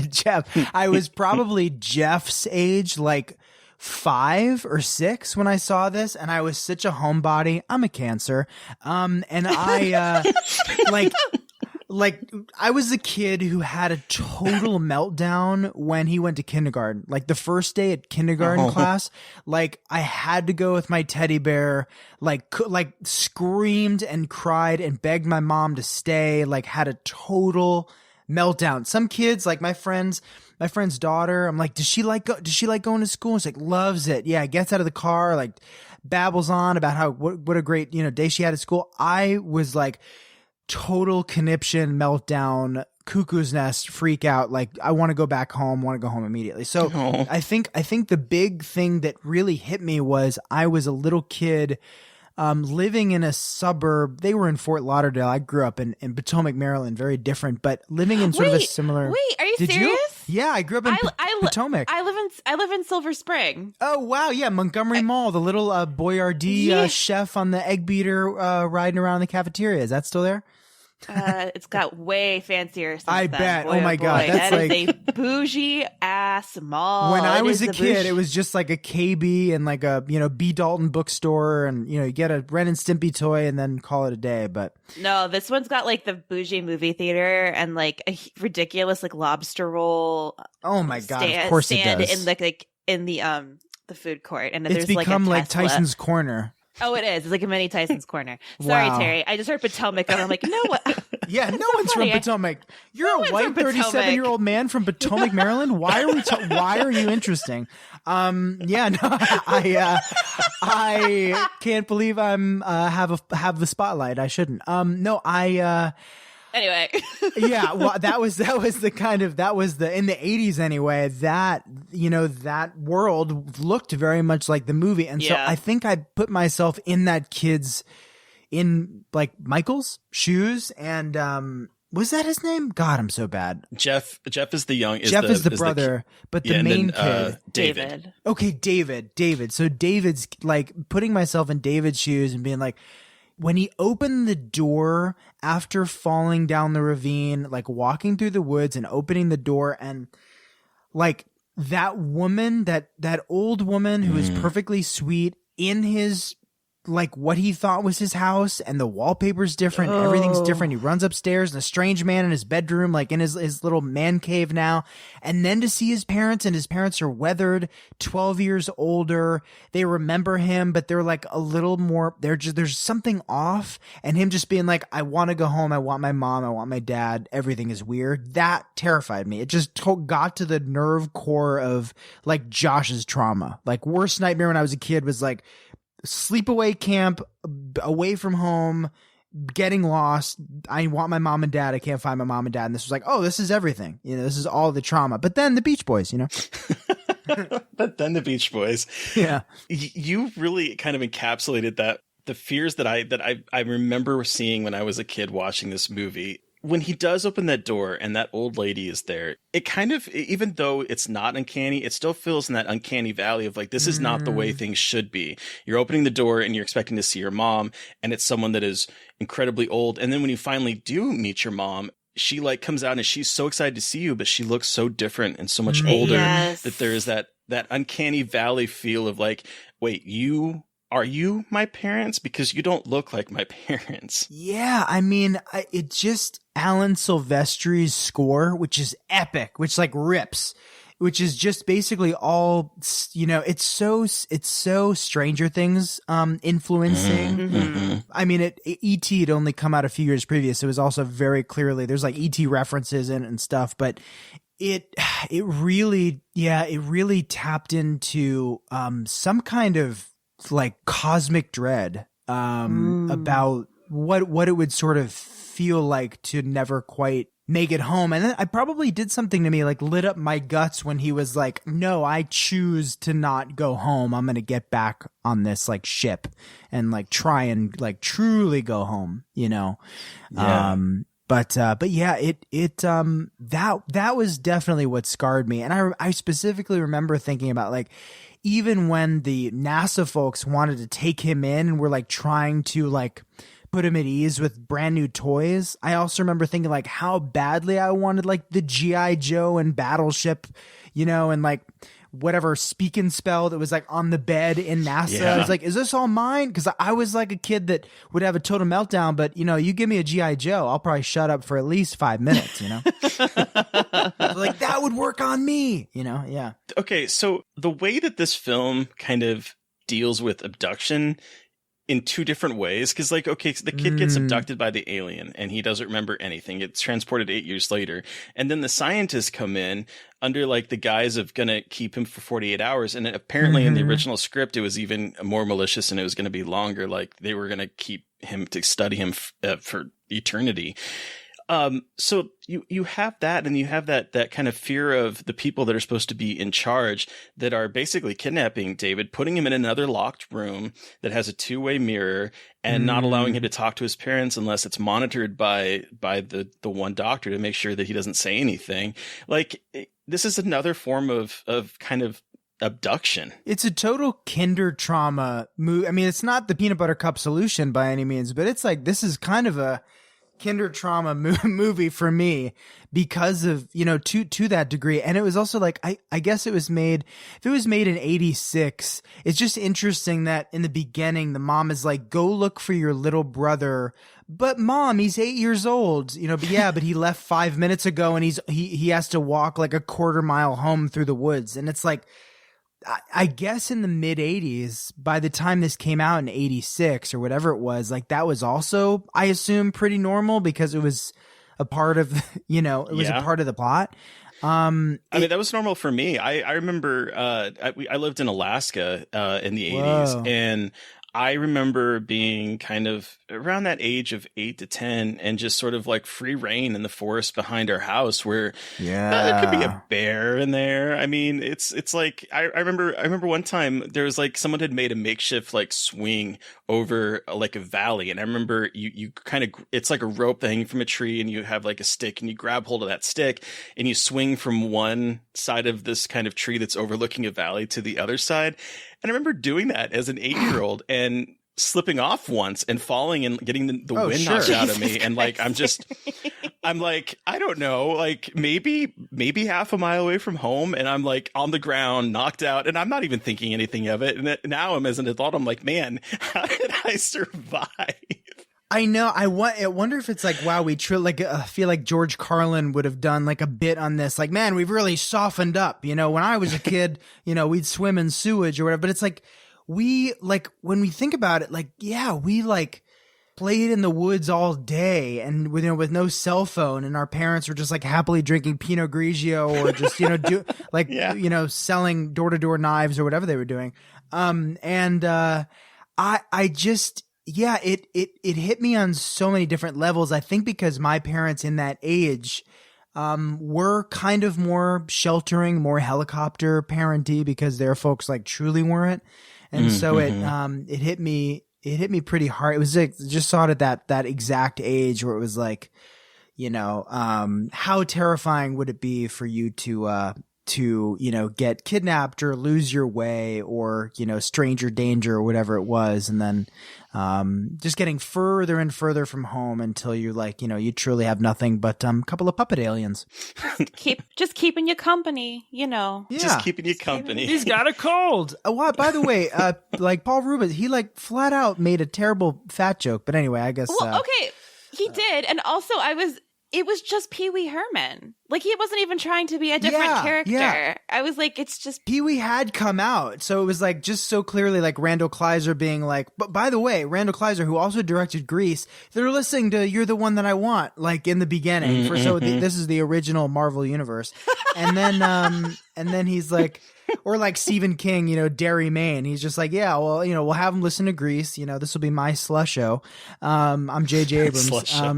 S7: Jeff. I was probably Jeff's age, like 5 or 6 when I saw this, and I was such a homebody. I'm a Cancer. And I like I was a kid who had a total meltdown when he went to kindergarten. Like the first day at kindergarten class, like I had to go with my teddy bear, like screamed and cried and begged my mom to stay, like had a total meltdown. Some kids, like my friend's daughter, I'm like, does she like going to school? She's like, loves it. Yeah, gets out of the car, like babbles on about how what a great, you know, day she had at school. I was like total conniption, meltdown, cuckoo's nest, freak out. Like I want to go back home, want to go home immediately. So I think the big thing that really hit me was I was a little kid living in a suburb. They were in Fort Lauderdale. I grew up in Potomac, Maryland, very different, but living in sort of a similar.
S6: Wait, are you
S7: Did
S6: serious?
S7: Yeah, I grew up in Potomac.
S6: I live in Silver Spring.
S7: Oh wow, yeah, Montgomery Mall, the little Boyardee chef on the egg beater riding around the cafeteria. Is that still there?
S6: It's got way fancier since
S7: I
S6: then.
S7: bet.
S6: Boy,
S7: oh my God, that's
S6: that
S7: like
S6: is a bougie ass mall.
S7: When I was a kid, it was just like a KB and like a B. Dalton bookstore, and you get a Ren and Stimpy toy and then call it a day. But
S6: no, this one's got like the bougie movie theater and like a ridiculous like lobster roll.
S7: Oh my God, of course it does.
S6: In the food court, and
S7: it's
S6: there's
S7: become
S6: like
S7: like Tyson's Corner.
S6: Oh, it is. It's like a mini Tyson's Corner. Sorry,
S7: Wow.
S6: Terry. I just heard Potomac, and I'm like, no, what?
S7: Yeah, no one's
S6: funny.
S7: from Potomac. You're
S6: No
S7: a
S6: one's
S7: white
S6: from Potomac.
S7: 37-year-old man from Potomac, Maryland. Why are we? Why are you interesting? Yeah, no, I can't believe I'm have the spotlight. I shouldn't. No,
S6: Anyway.
S7: Yeah, well, that was in the 80s anyway, that world looked very much like the movie. And so I think I put myself in that kid's, in like Michael's shoes. And, was that his name? God, I'm so bad.
S5: Jeff is the young.
S7: Jeff is the brother, but the main kid.
S5: David.
S7: Okay, David. So David's like putting myself in David's shoes and being like, when he opened the door after falling down the ravine, like walking through the woods and opening the door, and like that woman, that old woman who is perfectly sweet in his, like what he thought was his house, and the wallpaper's different, everything's different. He runs upstairs and a strange man in his bedroom, like in his little man cave now. And then to see his parents, and his parents are weathered, 12 years older. They remember him, but they're like a little more, there's something off. And him just being like, I want to go home. I want my mom. I want my dad. Everything is weird. That terrified me. It just got to the nerve core of like Josh's trauma. Like worst nightmare when I was a kid was like, sleepaway camp, away from home, getting lost. I want my mom and dad. I can't find my mom and dad. And this was like, oh, this is everything. This is all the trauma. But then the Beach Boys,
S5: But then the Beach Boys.
S7: Yeah.
S5: You really kind of encapsulated that, the fears that I remember seeing when I was a kid watching this movie. When he does open that door and that old lady is there, it kind of, even though it's not uncanny, it still feels in that uncanny valley of like, this is not the way things should be. You're opening the door and you're expecting to see your mom, and it's someone that is incredibly old. And then when you finally do meet your mom, she like comes out and she's so excited to see you, but she looks so different and so much older that there is that uncanny valley feel of like, wait, are you my parents? Because you don't look like my parents.
S7: Yeah, I mean, it just Alan Silvestri's score, which is epic, which like rips, which is just basically all, it's so Stranger Things influencing.
S6: Mm-hmm.
S7: I mean, E.T. had only come out a few years previous. It was also very clearly, there's like E.T. references in it and stuff, but it really tapped into some kind of like cosmic dread about what it would sort of feel like to never quite make it home. And then I probably did something to me, like lit up my guts when he was like, no, I choose to not go home. I'm going to get back on this like ship and like try and like truly go home,
S5: Yeah.
S7: But yeah, that was definitely what scarred me. And I specifically remember thinking about like, even when the NASA folks wanted to take him in and were like trying to like put him at ease with brand new toys, I also remember thinking like how badly I wanted like the G.I. Joe and Battleship, and like whatever speak and spell that was like on the bed in NASA.
S5: Yeah.
S7: I was like, is this all mine? Because I was like a kid that would have a total meltdown, but you give me a G.I. Joe, I'll probably shut up for at least 5 minutes, like that would work on me, yeah.
S5: Okay, so the way that this film kind of deals with abduction in two different ways, because like, okay, so the kid gets abducted by the alien and he doesn't remember anything. It's transported 8 years later. And then the scientists come in under like the guise of going to keep him for 48 hours. And apparently in the original script, it was even more malicious and it was going to be longer. Like they were going to keep him to study him for eternity. So you have that, and you have that kind of fear of the people that are supposed to be in charge that are basically kidnapping David, putting him in another locked room that has a two-way mirror, and not allowing him to talk to his parents unless it's monitored by the one doctor to make sure that he doesn't say anything. Like, this is another form of kind of abduction. It's
S7: a total kinder trauma movie. I mean, it's not the peanut butter cup solution by any means, but it's like, this is kind of a kinder trauma movie for me because of, to that degree. And it was also like, I guess if it was made in 86, it's just interesting that in the beginning, the mom is like, go look for your little brother. But mom, he's 8 years old, but he left 5 minutes ago and he has to walk like a quarter mile home through the woods. And it's like, I guess in the mid 80s, by the time this came out in 86 or whatever it was, like that was also, I assume, pretty normal because it was a part of, a part of the plot.
S5: I mean, that was normal for me. I remember I lived in Alaska in the 80s, and I remember being kind of around that age of 8 to 10 and just sort of like free reign in the forest behind our house where there could be a bear in there. I mean, it's like, I remember one time there was like someone had made a makeshift like swing over like a valley. And I remember you kind of, it's like a rope hanging from a tree, and you have like a stick, and you grab hold of that stick and you swing from one side of this kind of tree that's overlooking a valley to the other side. And I remember doing that as an 8-year-old and slipping off once and falling and getting the wind knocked out of me. And like, I'm like, I don't know, like maybe half a mile away from home, and I'm like on the ground, knocked out, and I'm not even thinking anything of it. And now I'm as an adult, I'm like, man, how did I survive?
S7: I know. I wonder if it's like, wow, I feel like George Carlin would have done like a bit on this. Like, man, we've really softened up. When I was a kid, we'd swim in sewage or whatever. But it's like, when we think about it, like, yeah, we like played in the woods all day and with no cell phone, and our parents were just like happily drinking Pinot Grigio or just, selling door-to-door knives or whatever they were doing. It hit me on so many different levels. I think because my parents in that age were kind of more sheltering, more helicopter parenty, because their folks like truly weren't. And so it hit me pretty hard. It was like, just saw it at that exact age where it was like, how terrifying would it be for you to get kidnapped or lose your way or, stranger danger or whatever it was. And then, just getting further and further from home until you're like, you truly have nothing but, a couple of puppet aliens.
S6: Just keeping you company,
S7: Yeah.
S5: Just keeping you company.
S7: He's got a cold. What? By the way, like Paul Reubens, he like flat out made a terrible fat joke. But anyway, I guess.
S6: Well, okay. He did. And also it was just Pee Wee Herman. Like, he wasn't even trying to be a different character. Yeah. I was like, it's just...
S7: Pee Wee had come out, so it was like just so clearly like Randall Kleiser being like, but by the way, Randall Kleiser, who also directed Grease, they're listening to You're the One That I Want, like in the beginning. This is the original Marvel universe. And then he's like... Or like Stephen King, Derry, Maine. He's just like, yeah, well, we'll have him listen to Grease. This will be my slush show. I'm J.J. Abrams.
S6: Oh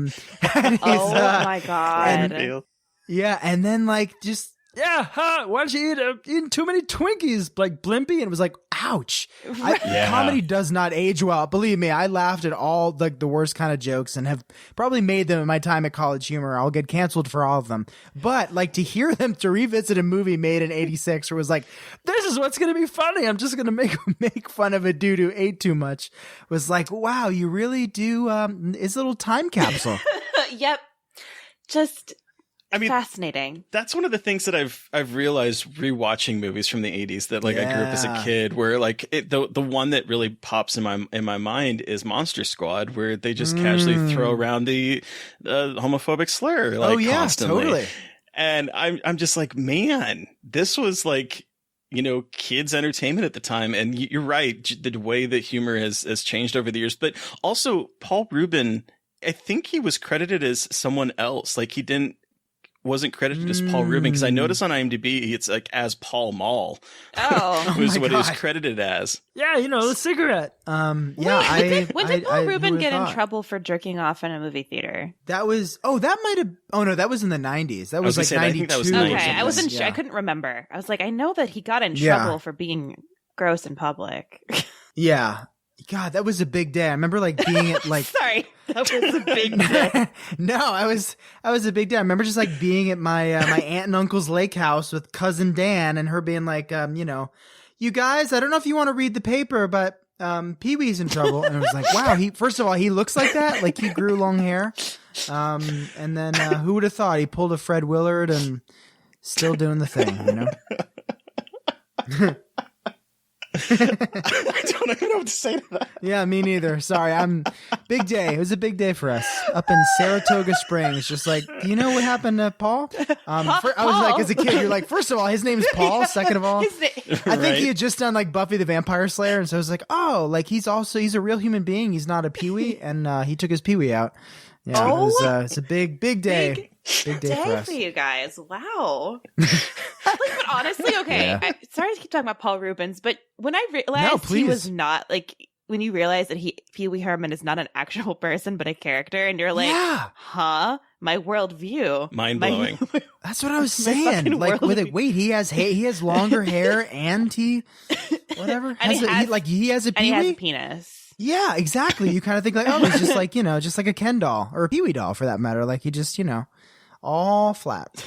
S6: my God.
S7: And then like just, why don't you eating too many Twinkies, like Blimpy? And it was like, ouch. Comedy does not age well. Believe me, I laughed at all like the worst kind of jokes and have probably made them in my time at College Humor. I'll get canceled for all of them. But like to hear them to revisit a movie made in 86 where it was like, this is what's going to be funny. I'm just going to make fun of a dude who ate too much, was like, wow, you really do. It's a little time capsule.
S6: Yep. Fascinating.
S5: That's one of the things that I've realized rewatching movies from the 80s that like I grew up as a kid, where like the one that really pops in my mind is Monster Squad, where they just casually throw around the homophobic slur constantly. Totally. And I'm just like, man, this was like, kids entertainment at the time. And you're right, the way that humor has changed over the years. But also Paul Reubens, I think he was credited as someone else. Like he didn't wasn't credited as Paul Reubens, because I noticed on IMDb it's like as Paul Mall.
S6: Oh.
S5: was what it was credited as.
S7: Yeah, the cigarette.
S6: When did Paul Reubens get in trouble for jerking off in a movie theater?
S7: That was that was in the 90s. That was like 92.
S5: I think that was 90s.
S6: Okay, I wasn't sure. I couldn't remember. I was like, I know that he got in trouble for being gross in public.
S7: Yeah. God, that was a big day. I remember like being at like
S6: Sorry, that was a big day.
S7: No, I was a big day. I remember just like being at my my aunt and uncle's lake house with cousin Dan, and her being like, you guys, I don't know if you want to read the paper, but Pee-wee's in trouble. And I was like, wow, first of all, he looks like that, like he grew long hair. And then who would have thought he pulled a Fred Willard and still doing the thing,
S5: I don't even know what to say to that.
S7: Yeah, me neither. Sorry, big day. It was a big day for us up in Saratoga Springs. Just like, do you know what happened to Paul? I was like, as a kid, you're like, first of all, his name's Paul. Second of all, I think he had just done like Buffy the Vampire Slayer, and so I was like, oh, like he's a real human being. He's not a Pee-wee, and he took his Pee-wee out. Yeah, it's a big day. Big day for us.
S6: For you guys. Wow. But honestly, okay. Yeah. Sorry to keep talking about Paul Reubens, but when I realized he was not like, when you realize that Pee Wee Herman is not an actual person but a character, and you're like, huh? My worldview,
S5: mind blowing.
S7: That's what I was saying. Like, wait, he has longer hair and whatever.
S6: And
S7: he has a Pee-wee?
S6: He has a penis.
S7: Yeah, exactly. You kind of think like, oh, he's just like, just like a Ken doll or a Pee-wee doll for that matter. Like he just, all flat.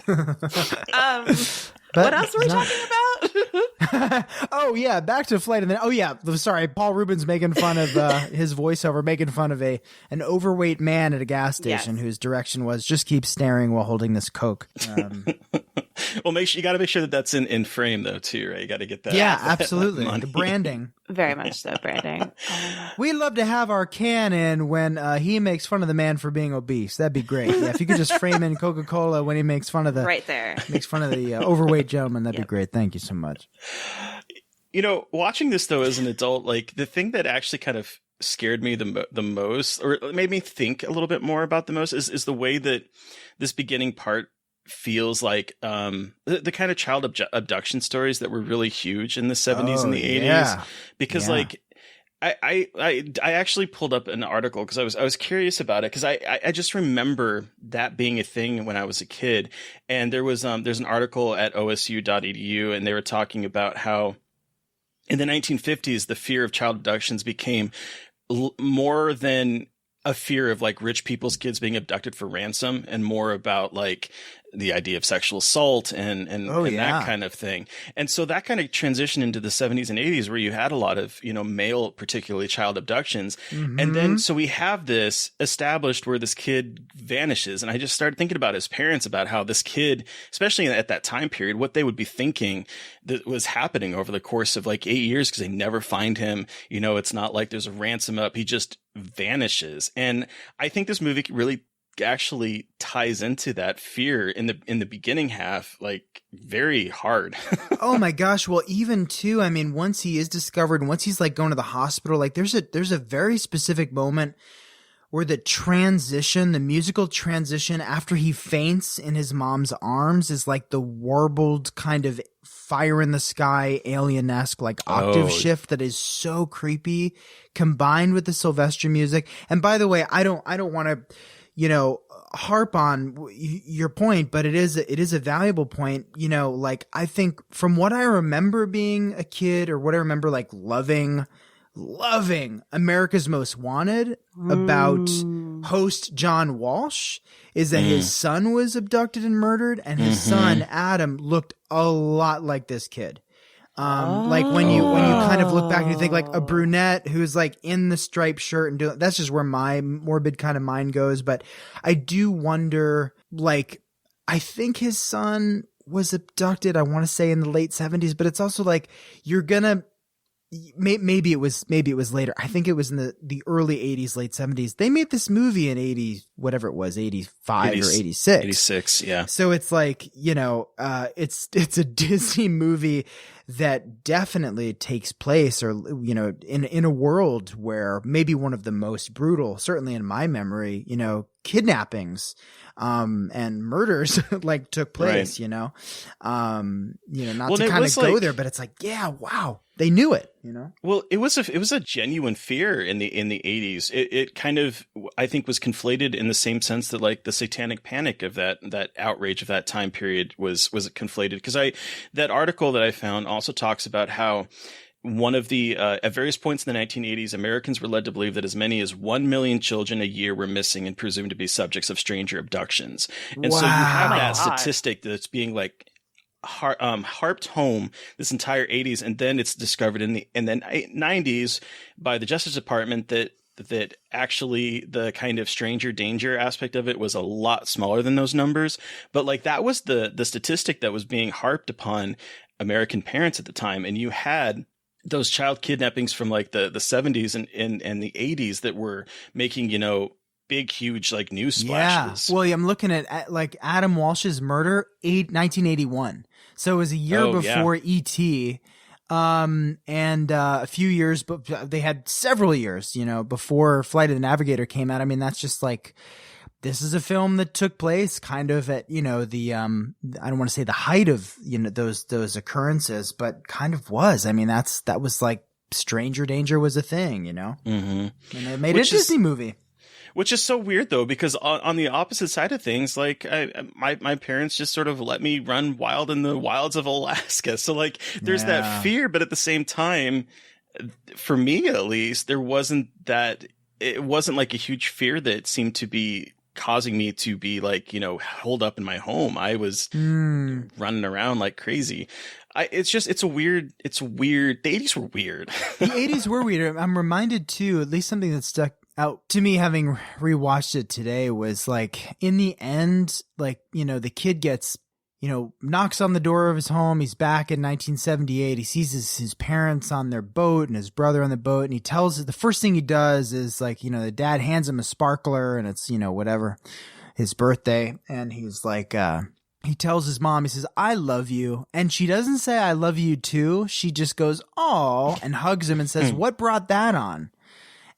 S6: What else were we talking about?
S7: Oh yeah, back to Flight, and then sorry, Paul Reubens making fun of his voiceover, making fun of an overweight man at a gas station whose direction was just keep staring while holding this Coke.
S5: Well, you got to make sure that that's in frame though too, right? You got to get that.
S7: Yeah, absolutely. The branding.
S6: Very much so, branding.
S7: We'd love to have our can in when he makes fun of the man for being obese. That'd be great. Yeah, if you could just frame in Coca-Cola when he makes fun of the overweight gentleman, that'd be great. Thank you so much.
S5: Watching this though as an adult, like the thing that actually kind of scared me the most, or made me think a little bit more about the most, is the way that this beginning part feels like the kind of child abduction stories that were really huge in the 70s and the 80s. Because like I actually pulled up an article because I was curious about it, because I just remember that being a thing when I was a kid. And there's an article at osu.edu, and they were talking about how in the 1950s the fear of child abductions became more than a fear of like rich people's kids being abducted for ransom, and more about like the idea of sexual assault and that kind of thing. And so that kind of transitioned into the 70s and 80s, where you had a lot of, male, particularly child abductions. Mm-hmm. And then, so we have this established where this kid vanishes. And I just started thinking about his parents, about how this kid, especially at that time period, what they would be thinking that was happening over the course of like 8 years, because they never find him. It's not like there's a ransom up. He just vanishes. And I think this movie really actually ties into that fear in the beginning half, like very hard.
S7: Oh my gosh. Well, even too, I mean, once he is discovered and once he's like going to the hospital, like there's a very specific moment where the musical transition after he faints in his mom's arms is like the warbled kind of fire in the sky alien-esque like octave shift that is so creepy, combined with the Sylvester music. And by the way, I don't want to harp on your point, but it is a valuable point. Like I think from what I remember being a kid, or what I remember like loving America's Most Wanted about host John Walsh, is that his son was abducted and murdered, and his son Adam looked a lot like this kid. Like when you kind of look back and you think like a brunette who's like in the striped shirt and doing, that's just where my morbid kind of mind goes. But I do wonder, like, I think his son was abducted, I want to say in the late 70s, but it's also like, you're gonna maybe it was later. I think it was in the early 80s, late 70s. They made this movie in 80, whatever it was, 85 or 86.
S5: 86, yeah.
S7: So it's like, it's a Disney movie that definitely takes place, or, in a world where maybe one of the most brutal, certainly in my memory, kidnappings, and murders like took place,
S5: Right.
S7: not to kind of go there, but it's like, yeah, wow. They knew it,
S5: Well, it was a genuine fear in the 80s. It kind of, I think, was conflated in the same sense that like the satanic panic of that outrage of that time period was conflated. Because that article that I found also talks about how one of the at various points in the 1980s, Americans were led to believe that as many as 1 million children a year were missing and presumed to be subjects of stranger abductions. And so you have that statistic that's being like harped home this entire 80s, and then it's discovered in the 90s by the Justice Department that actually the kind of stranger danger aspect of it was a lot smaller than those numbers. But like that was the statistic that was being harped upon American parents at the time. And you had those child kidnappings from like the 70s and the 80s that were making, big, huge like news splashes.
S7: Yeah. Well, I'm looking at like Adam Walsh's murder, 1981. So it was a year before E.T. And a few years, but they had several years, before Flight of the Navigator came out. I mean, that's just like, this is a film that took place kind of at, the, I don't want to say the height of, those occurrences, but kind of was. I mean, that was like stranger danger was a thing, Mm-hmm. And they made a Disney movie.
S5: Which is so weird, though, because on the opposite side of things, like my parents just sort of let me run wild in the wilds of Alaska. So like there's that fear, but at the same time, for me at least, it wasn't like a huge fear that seemed to be causing me to be like, holed up in my home. I was running around like crazy. It's weird. The 80s were weird.
S7: The 80s were weird. I'm reminded too, at least something that stuck out to me having rewatched it today was like, in the end, like, the kid gets, knocks on the door of his home. He's back in 1978. He sees his parents on their boat and his brother on the boat. And the first thing he does is like, the dad hands him a sparkler and it's, whatever, his birthday. And he's like, he tells his mom, he says, "I love you." And she doesn't say, "I love you too." She just goes, "Oh," and hugs him and says, "What brought that on?"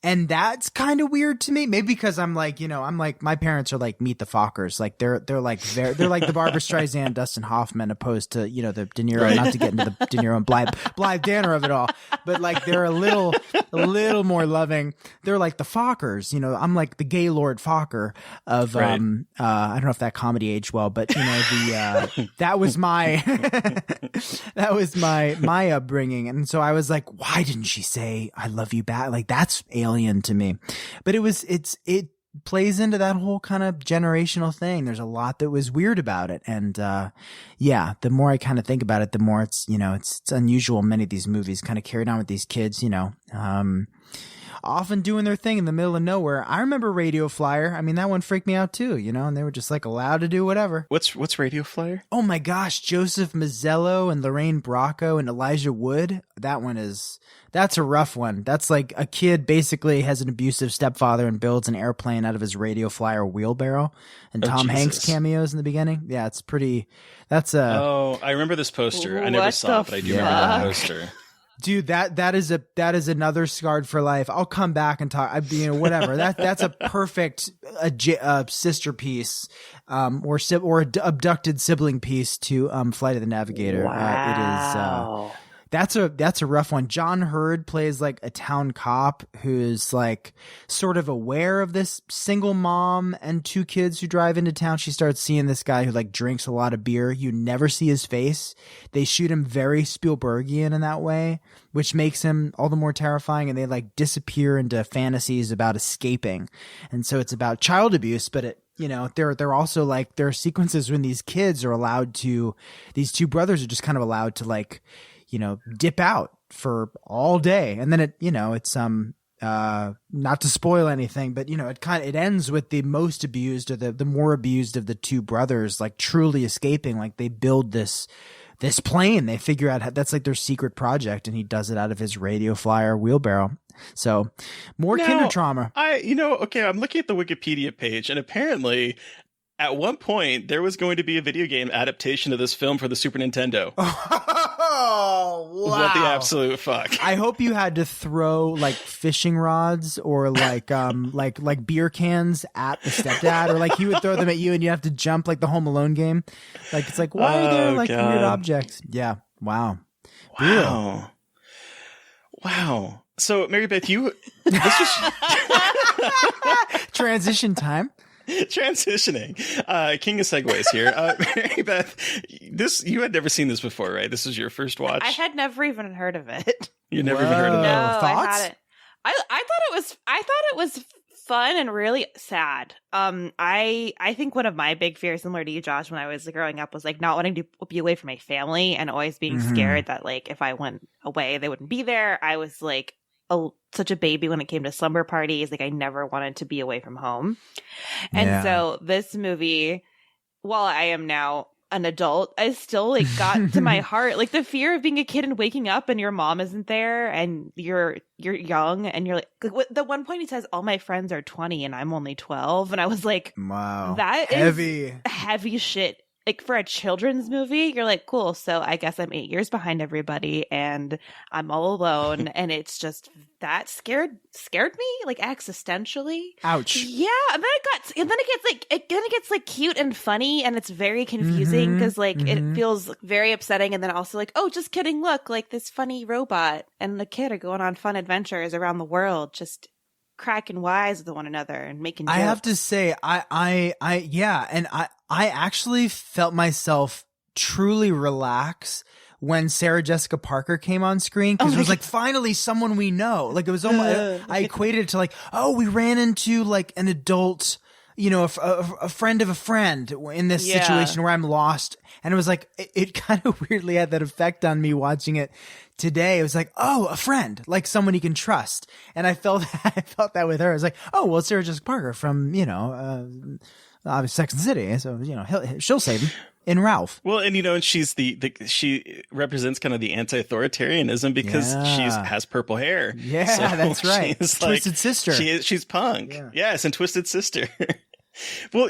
S7: And that's kind of weird to me. Maybe because I'm like, my parents are like Meet the Fockers. Like they're like the Barbra Streisand, Dustin Hoffman, opposed to, the De Niro, right. Not to get into the De Niro and Blythe Danner of it all, but like they're a little more loving. They're like the Fockers, I'm like the Gaylord Fokker of, right. I don't know if that comedy aged well, but that was my upbringing. And so I was like, why didn't she say, "I love you" back? Like that's alien to me. But it plays into that whole kind of generational thing. There's a lot that was weird about it. And the more I kind of think about it, the more it's unusual. Many of these movies kind of carried on with these kids, often doing their thing in the middle of nowhere. I remember Radio Flyer. I mean, that one freaked me out too, and they were just like allowed to do whatever.
S5: What's Radio Flyer?
S7: Oh my gosh, Joseph Mazzello and Lorraine Bracco and Elijah Wood. That's a rough one. That's like a kid basically has an abusive stepfather and builds an airplane out of his Radio Flyer wheelbarrow, and Tom Hanks cameos in the beginning. Yeah, it's pretty.
S5: Oh, I remember this poster. I never saw it, but I do remember that poster.
S7: Dude, that is another scarred for life. I'll come back and talk. Whatever. That's a perfect sister piece, or abducted sibling piece to Flight of the Navigator.
S8: Wow.
S7: It is. That's a rough one. John Hurd plays like a town cop who's like sort of aware of this single mom and two kids who drive into town. She starts seeing this guy who like drinks a lot of beer. You never see his face. They shoot him very Spielbergian in that way, which makes him all the more terrifying. And they like disappear into fantasies about escaping. And so it's about child abuse, but they're also like, there are sequences when these kids are allowed to, these two brothers are just kind of allowed to like, dip out for all day. And then it's not to spoil anything, but it ends with the most abused or the more abused of the two brothers, like truly escaping. Like they build this this plane. They figure out that's like their secret project, and he does it out of his radio flyer wheelbarrow. So more kinder trauma.
S5: Okay, I'm looking at the Wikipedia page, and apparently at one point there was going to be a video game adaptation of this film for the Super Nintendo.
S7: Oh, wow.
S5: What the absolute fuck?
S7: I hope you had to throw like fishing rods or like beer cans at the stepdad, or like he would throw them at you and you have to jump like the Home Alone game. Like, it's like, why are there like weird objects? Yeah. Wow.
S5: Wow. So, Mary Beth, this was
S7: transition time.
S5: Transitioning. King of segues here. Mary Beth, you had never seen this before, right? This was your first watch?
S6: I had never even heard of it.
S5: You never even heard of it?
S6: No,
S7: Thoughts?
S6: I hadn't. I thought it was fun and really sad. I think one of my big fears, similar to you, Josh, when I was growing up, was like not wanting to be away from my family and always being scared that like if I went away, they wouldn't be there. I was like such a baby when it came to slumber parties. Like I never wanted to be away from home. And so this movie, while I am now an adult, I still like got to my heart. Like the fear of being a kid and waking up and your mom isn't there and you're young and you're like the one point he says all my friends are 20 and I'm only 12, and I was like,
S7: wow,
S6: that
S7: heavy.
S6: is heavy shit. Like for a children's movie, you're like, cool. So I guess I'm 8 years behind everybody and I'm all alone. And it's just that scared me like existentially.
S7: Ouch.
S6: Yeah. And then it gets like cute and funny, and it's very confusing because it feels very upsetting. And then also like, oh, just kidding. Look, like this funny robot and the kid are going on fun adventures around the world, just cracking wise with one another and making jokes.
S7: I have to say, I actually felt myself truly relax when Sarah Jessica Parker came on screen, because it was like finally someone we know. Like it was almost, I equated it to like, oh, we ran into like an adult, you know, a friend of a friend in this situation where I'm lost. And it was like, it kind of weirdly had that effect on me watching it today. It was like, oh, a friend, like someone you can trust. And I felt that with her. I was like, oh, well, Sarah Jessica Parker from, you know, Sex and the City. So, you know, she'll save him in Ralph.
S5: Well, and you know, and she's she represents kind of the anti-authoritarianism because she has purple hair.
S7: Yeah, so that's right. Twisted Sister.
S5: She's punk. Yeah. Yes, and Twisted Sister. Well,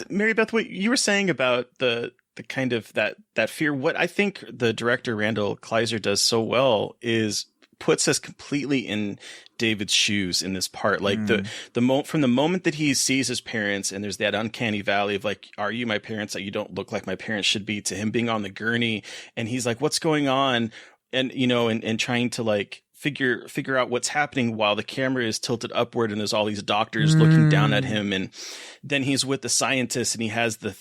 S5: Mary Beth, what you were saying about the kind of that fear, what I think the director Randall Kleiser does so well is puts us completely in David's shoes in this part. Like from the moment that he sees his parents, and there's that uncanny valley of like, are you my parents? That you don't look like my parents should be, to him being on the gurney and he's like, what's going on? And, you know, and trying to like figure out what's happening while the camera is tilted upward and there's all these doctors looking down at him. And then he's with the scientist and he has the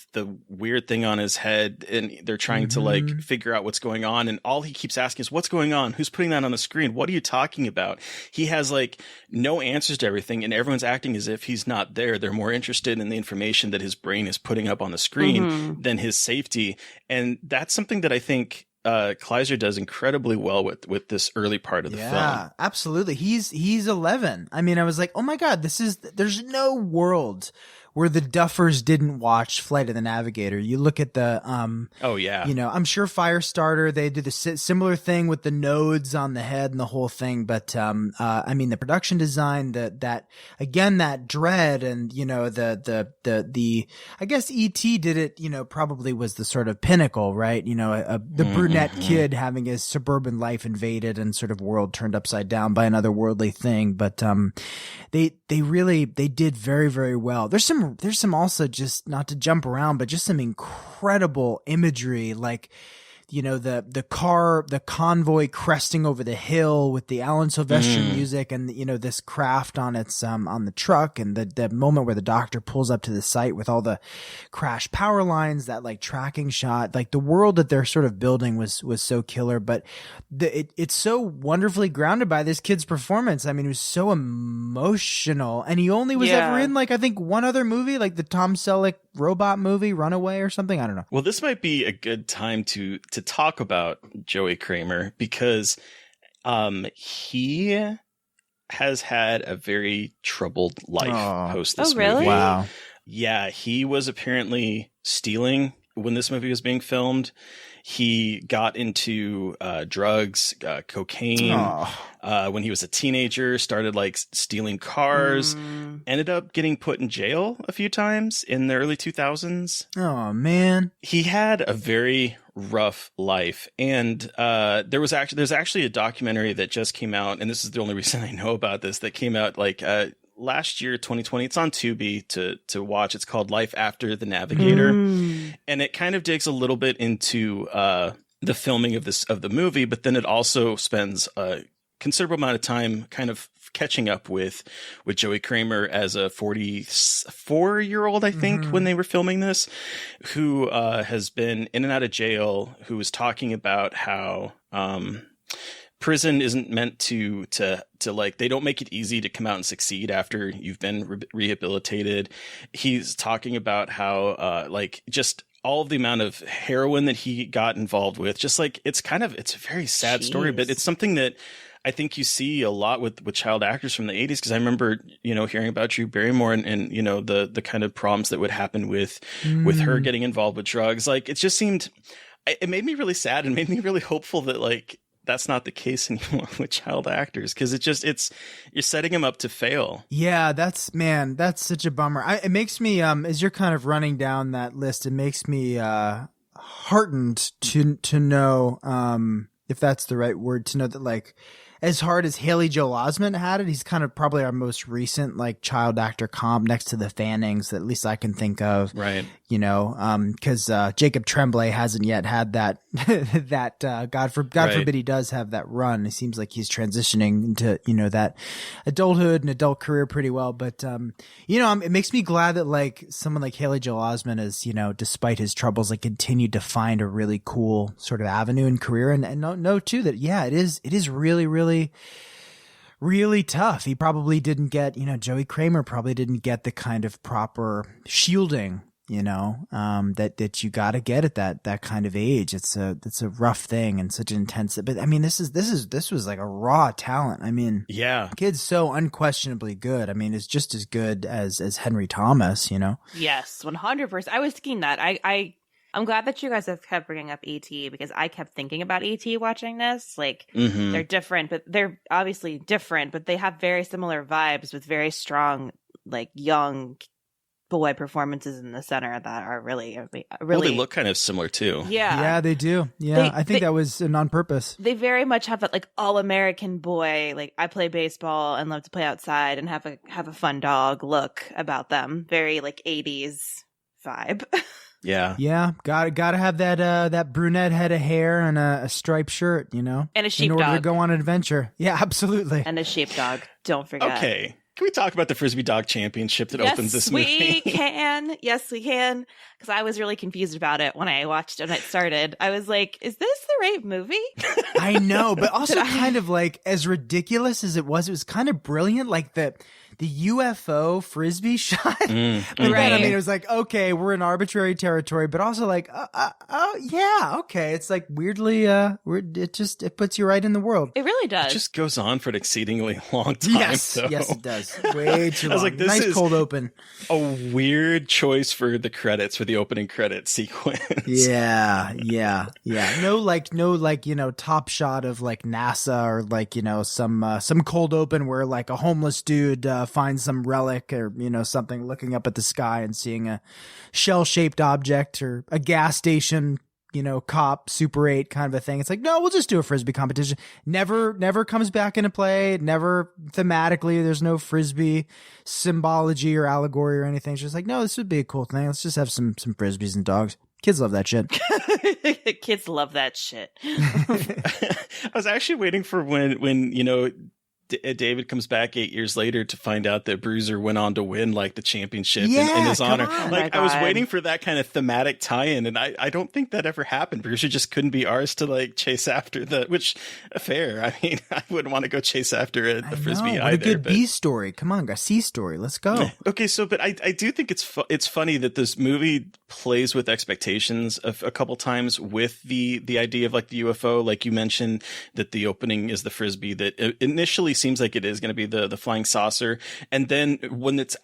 S5: weird thing on his head and they're trying to like figure out what's going on. And all he keeps asking is, what's going on? Who's putting that on the screen? What are you talking about? He has like no answers to everything, and everyone's acting as if he's not there. They're more interested in the information that his brain is putting up on the screen than his safety. And that's something that I think Kleiser does incredibly well with this early part of the film.
S7: Yeah, absolutely. He's 11. I mean, I was like, oh my God, there's no world where the Duffers didn't watch Flight of the Navigator. You look at the, you know, I'm sure Firestarter, they do the similar thing with the nodes on the head and the whole thing. But, I mean, the production design, that dread and, you know, I guess E.T. did it, you know, probably was the sort of pinnacle, right? You know, the brunette kid having his suburban life invaded and sort of world turned upside down by another worldly thing. But, they did very, very well. There's some also, just not to jump around, but just some incredible imagery, like, you know, the convoy cresting over the hill with the Alan Silvestri music, and, you know, this craft on its, on the truck, and the moment where the doctor pulls up to the site with all the crash power lines, that like tracking shot, like the world that they're sort of building was so killer. But it's so wonderfully grounded by this kid's performance. I mean, it was so emotional, and he only was ever in like, I think one other movie, like the Tom Selleck robot movie, Runaway or something. I don't know.
S5: Well, this might be a good time to talk about Joey Cramer, because he has had a very troubled life post this movie.
S6: Really?
S7: Wow.
S5: Yeah, he was apparently stealing when this movie was being filmed, he got into drugs, cocaine. When he was a teenager, started like stealing cars, ended up getting put in jail a few times in the early 2000s.
S7: Oh man.
S5: He had a very rough life. And there's actually a documentary that just came out, and this is the only reason I know about this, that came out like last year, 2020. It's on Tubi to watch. It's called Life After the Navigator. And it kind of digs a little bit into the filming of the movie, but then it also spends a considerable amount of time kind of catching up with Joey Cramer as a 44-year-old, I think, when they were filming this, who has been in and out of jail, who was talking about how prison isn't meant to like, they don't make it easy to come out and succeed after you've been rehabilitated. He's talking about how like just all of the amount of heroin that he got involved with, just like, it's a very sad story, but it's something that I think you see a lot with child actors from the 80s, because I remember, hearing about Drew Barrymore and the kind of problems that would happen with her getting involved with drugs. Like, it just seemed, it made me really sad and made me really hopeful that like that's not the case anymore with child actors, because you're setting them up to fail. Yeah, that's such a bummer. It makes me as you're kind of running down that list, it makes me heartened to know if that's the right word, to know that like, as hard as Haley Joel Osment had it, he's kind of probably our most recent like child actor comp next to the Fannings that at least I can think of. Right. Because Jacob Tremblay hasn't yet had that God forbid he does have that run. It seems like he's transitioning into that adulthood and adult career pretty well. But it makes me glad that like someone like Haley Joel Osment has despite his troubles like continued to find a really cool sort of avenue and career, and know too that it is really really really tough. He probably didn't get Joey Cramer probably didn't get the kind of proper shielding that you got to get at that kind of age. It's a rough thing and such an intense, but I mean, this was like a raw talent. I mean, yeah, kid's so unquestionably good. I mean, it's just as good as Henry Thomas, Yes, 100%.
S6: I was thinking that I'm glad that you guys have kept bringing up E.T. because I kept thinking about E.T. watching this. Like, they're different, but they're obviously different, but they have very similar vibes with very strong, like, young boy performances in the center that are really
S5: well, they look kind of similar too.
S7: Yeah, they do. Yeah, I think that was on purpose.
S6: They very much have that like all-American boy, like I play baseball and love to play outside and have a fun dog look about them. Very like 80s vibe.
S7: Yeah. Gotta have that brunette head of hair and a striped shirt, and
S6: a sheepdog
S7: in order to go on an adventure. Yeah, absolutely.
S6: And a sheepdog. Don't forget.
S5: Okay. Can we talk about the Frisbee Dog Championship that opens this movie?
S6: Yes, we can. Because I was really confused about it when I watched it and it started. I was like, is this the right movie?
S7: I know, but also kind of like as ridiculous as it was kind of brilliant. Like the UFO Frisbee shot. But then, I mean, it was like, okay, we're in arbitrary territory, but also like, yeah, okay. It's like weirdly, it puts you right in the world.
S6: It really does.
S5: It just goes on for an exceedingly long time.
S7: Yes, it does. Way too long.
S5: I was like, this
S7: nice
S5: is
S7: cold open.
S5: A weird choice for the credits, for the opening credit sequence.
S7: Yeah. No, like, top shot of like NASA or like, some cold open where like a homeless dude, finds some relic or, something, looking up at the sky and seeing a shell-shaped object or a gas station, cop, Super 8 kind of a thing. It's like, no, we'll just do a Frisbee competition. Never comes back into play. Never thematically. There's no Frisbee symbology or allegory or anything. It's just like, no, this would be a cool thing. Let's just have some Frisbees and dogs. Kids love that shit.
S6: Kids love that shit.
S5: I was actually waiting for when David comes back 8 years later to find out that Bruiser went on to win like the championship in his honor. Like I was waiting for that kind of thematic tie-in, and I don't think that ever happened. Bruiser just couldn't be ours to like chase after which fair. I mean, I wouldn't want to go chase after a Frisbee either.
S7: What a good B story. Come on, guys, C story. Let's go.
S5: Okay, so but I do think it's funny that this movie plays with expectations a couple times with the idea of like the UFO. Like you mentioned that the opening is the Frisbee that initially seems like it is going to be the flying saucer. And then when it's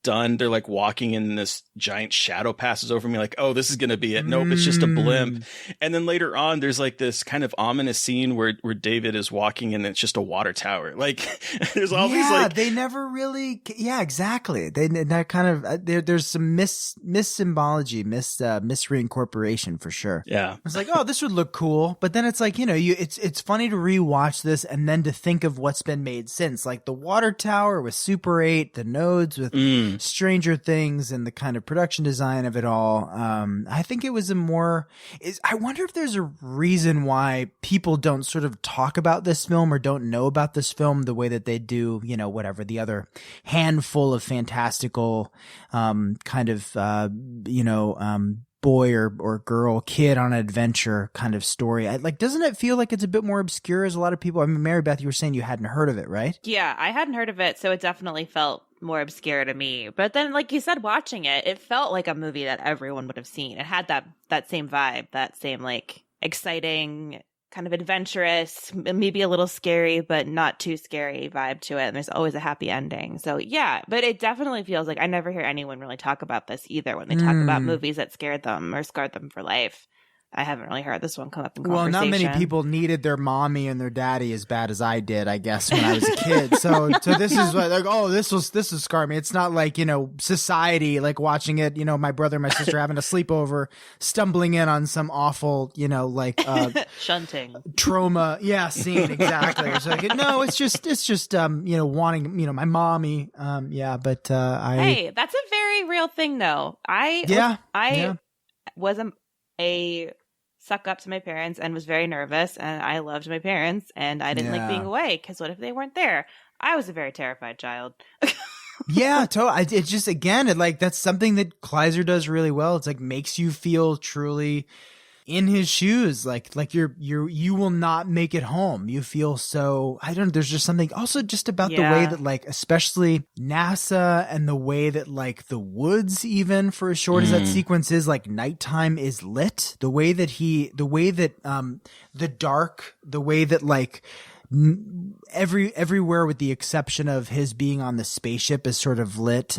S5: done, they're like walking and this giant shadow passes over me, like, oh, this is going to be it. Nope, it's just a blimp. And then later on, there's like this kind of ominous scene where David is walking and it's just a water tower. Like there's all these like,
S7: they never really, exactly. That kind of, there's some symbology, reincorporation for sure.
S5: Yeah.
S7: It's like, oh, this would look cool. But then it's like, it's funny to rewatch this and then to think of what's been made since, like the water tower with Super 8, the nodes with Stranger Things, and the kind of production design of it all. I think it was I wonder if there's a reason why people don't sort of talk about this film or don't know about this film the way that they do, whatever the other handful of fantastical, boy or girl, kid on an adventure kind of story. Doesn't it feel like it's a bit more obscure as a lot of people? I mean, Mary Beth, you were saying you hadn't heard of it, right?
S6: Yeah, I hadn't heard of it, so it definitely felt more obscure to me. But then, like you said, watching it, it felt like a movie that everyone would have seen. It had that same vibe, that same like exciting, kind of adventurous, maybe a little scary, but not too scary vibe to it. And there's always a happy ending. So yeah, but it definitely feels like I never hear anyone really talk about this either when they talk about movies that scared them or scarred them for life. I haven't really heard this one come up in conversation.
S7: Well, not many people needed their mommy and their daddy as bad as I did, I guess, when I was a kid. So this is like, oh, this will scar me. It's not like, society, like watching it, my brother and my sister having a sleepover, stumbling in on some awful,
S6: shunting
S7: trauma. Yeah, scene. Exactly. It's like, no, it's just, wanting, my mommy.
S6: Hey, that's a very real thing though. I was a suck up to my parents and was very nervous, and I loved my parents, and I didn't like being away because what if they weren't there? I was a very terrified child.
S7: Yeah, totally. It's just, again, that's something that Kleiser does really well. It's like makes you feel truly in his shoes, like you will not make it home. You feel so, there's just something also just about the way that, like, especially NASA and the way that, like, the woods, even for as short as that sequence is, like, nighttime is lit, the way that the dark, the way that, like, everywhere with the exception of his being on the spaceship is sort of lit,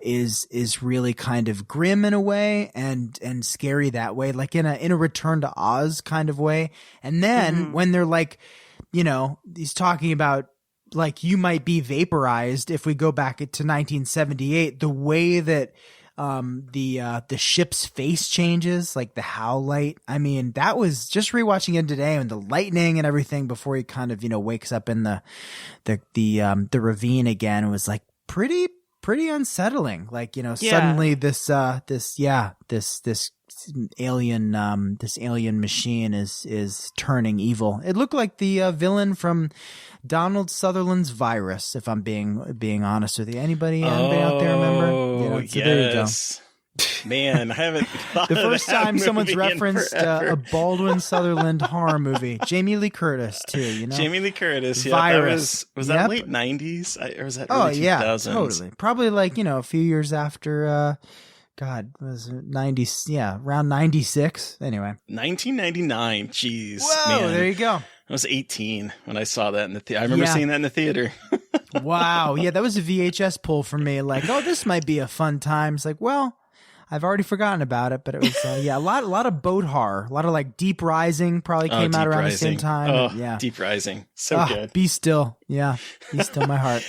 S7: is really kind of grim in a way and scary that way, like in a Return to Oz kind of way. And then when they're like, he's talking about, like, you might be vaporized if we go back to 1978, the way that the ship's face changes, like the howlite. I mean, that was just rewatching it today, and the lightning and everything before he kind of, wakes up in the ravine again. It was like pretty unsettling. Like, suddenly this alien machine is turning evil. It looked like the villain from Donald Sutherland's Virus, if I'm being honest with you. Anybody out there remember?
S5: Yes. There you go. Man, I haven't thought
S7: the first
S5: of that
S7: time someone's
S5: movie in
S7: referenced
S5: forever.
S7: a Baldwin Sutherland horror movie. Jamie Lee Curtis too,
S5: Jamie Lee Curtis, yeah.
S7: Virus.
S5: Was that late 90s? Or was that early 2000s?
S7: Totally. Probably like, a few years after, was it 90? Yeah, around 96. Anyway.
S5: 1999. Jeez.
S7: Whoa,
S5: man.
S7: there you go.
S5: I was 18 when I saw that in the theater. I remember seeing that in the theater.
S7: Wow. Yeah, that was a VHS pull for me. Like, oh, this might be a fun time. It's like, well, I've already forgotten about it, but it was, a lot of boat horror. A lot of, like, Deep Rising probably came out around the same time.
S5: Oh,
S7: yeah.
S5: Deep Rising. So good.
S7: Be Still. Yeah. Be Still My Heart.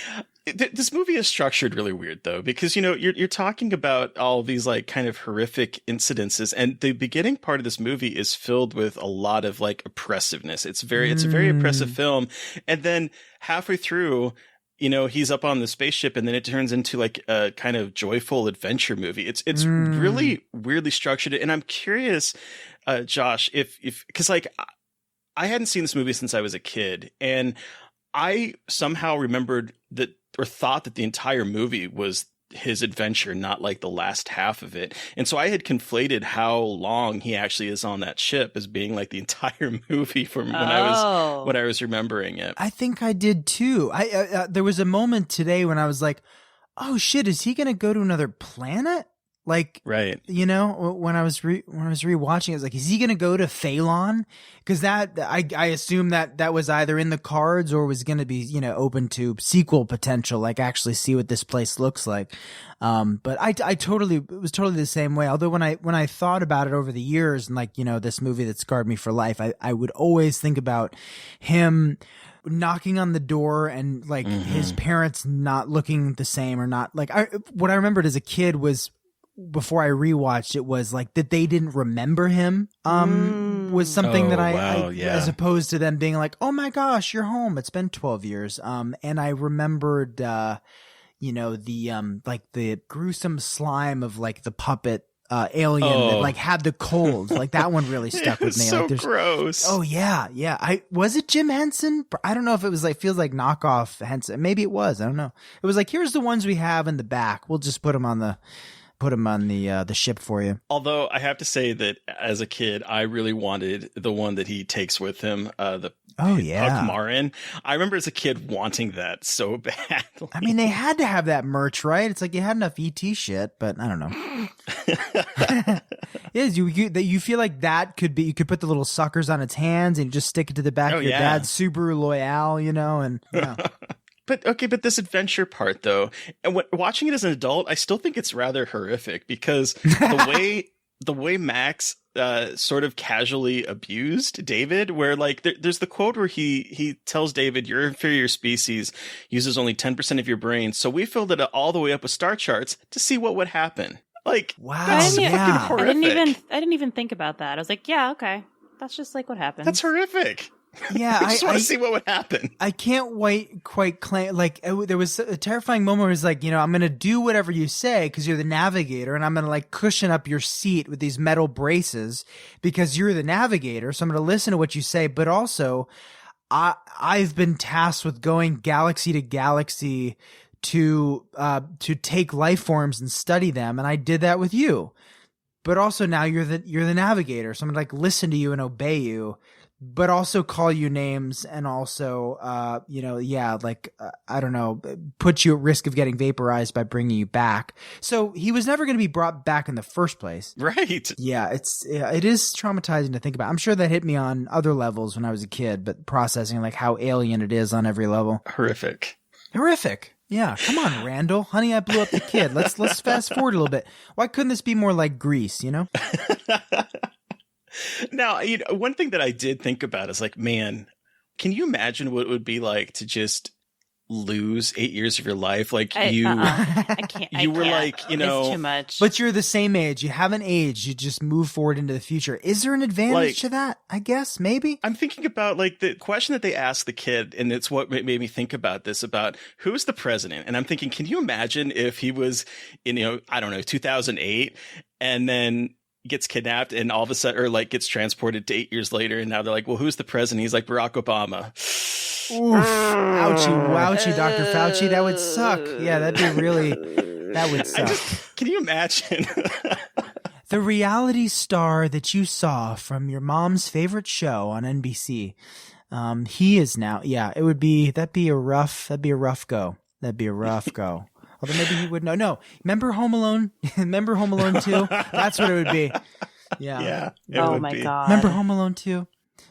S5: This movie is structured really weird, though, because, you're talking about all these, like, kind of horrific incidences, and the beginning part of this movie is filled with a lot of, like, oppressiveness. It's a very oppressive film. And then halfway through, he's up on the spaceship, and then it turns into, like, a kind of joyful adventure movie. It's really weirdly structured. And I'm curious, Josh, because, like, I hadn't seen this movie since I was a kid, and I somehow remembered that, or thought that the entire movie was his adventure, not like the last half of it. And so I had conflated how long he actually is on that ship as being like the entire movie from when I was remembering it.
S7: I think I did too. There was a moment today when I was like, oh shit, is he going to go to another planet? Like,
S5: Right.
S7: you know, when I was rewatching, it was like, is he going to go to Phelan? Because I assume that was either in the cards or was going to be, you know, open to sequel potential, like actually see what this place looks like. But it was totally the same way. Although when I thought about it over the years and like, you know, this movie that scarred me for life, I would always think about him knocking on the door and like his parents not looking the same or not like what I remembered as a kid was before I rewatched it was like that they didn't remember him was something that I as opposed to them being like, oh my gosh, you're home. It's been 12 years. And I remembered, you know, the like the gruesome slime of like the puppet alien that like had the cold. Like that one really stuck with me.
S5: So
S7: like
S5: gross.
S7: Oh yeah. Was it Jim Henson? I don't know if it was like feels like knockoff Henson. Maybe it was. I don't know. It was like, here's the ones we have in the back. We'll just put them on the ship for you.
S5: Although I have to say that as a kid, I really wanted the one that he takes with him, the Puck Marin. I remember as a kid wanting that so badly.
S7: I mean, they had to have that merch, right? It's like you had enough ET shit, but I don't know. You feel like that could be, you could put the little suckers on its hands and just stick it to the back of your dad's Subaru Loyale, you know, and yeah.
S5: But this adventure part though, and watching it as an adult, I still think it's rather horrific because the way Max sort of casually abused David, where like there's the quote where he tells David, your inferior species uses only 10% of your brain, so we filled it all the way up with star charts to see what would happen. Like,
S7: wow,
S5: that's fucking horrific.
S6: I didn't even think about that. I was like, yeah, okay, that's just like what happens.
S5: That's horrific.
S7: Yeah,
S5: I just want to see what would happen.
S7: I can't quite claim, like, there was a terrifying moment where it was like, you know, I'm going to do whatever you say because you're the navigator, and I'm going to like cushion up your seat with these metal braces because you're the navigator. So I'm going to listen to what you say, but also I've been tasked with going galaxy to galaxy to take life forms and study them, and I did that with you. But also now you're the navigator, so I'm going to like listen to you and obey you, but also call you names and also, you know, I don't know, put you at risk of getting vaporized by bringing you back. So he was never going to be brought back in the first place.
S5: Right.
S7: Yeah, it is traumatizing to think about. I'm sure that hit me on other levels when I was a kid, but processing like how alien it is on every level.
S5: Horrific.
S7: Yeah, come on, Randall. Honey, I Blew Up the Kid. Let's fast forward a little bit. Why couldn't this be more like Grease, you know?
S5: Now, you know, one thing that I did think about is like, man, can you imagine what it would be like to just lose 8 years of your life? Like
S6: I can't.
S5: You were like, you know,
S6: it's too much.
S7: But you're the same age. You haven't aged. You just move forward into the future. Is there an advantage to that? I guess maybe.
S5: I'm thinking about like the question that they asked the kid, and it's what made me think about this, about who's the president. And I'm thinking, can you imagine if he was in, you know, I don't know, 2008, and then gets kidnapped and all of a sudden, or like gets transported to 8 years later, and now they're like, well, who's the president? He's like, Barack Obama.
S7: Oof. Ouchie, Dr. Fauci. That would suck. Yeah, that would suck.
S5: Can you imagine?
S7: The reality star that you saw from your mom's favorite show on NBC. He is now, that'd be a rough go. Although maybe he would know. No, remember Home Alone? Remember Home Alone 2? That's what it would be. Yeah.
S6: Oh my God.
S7: Remember Home Alone 2?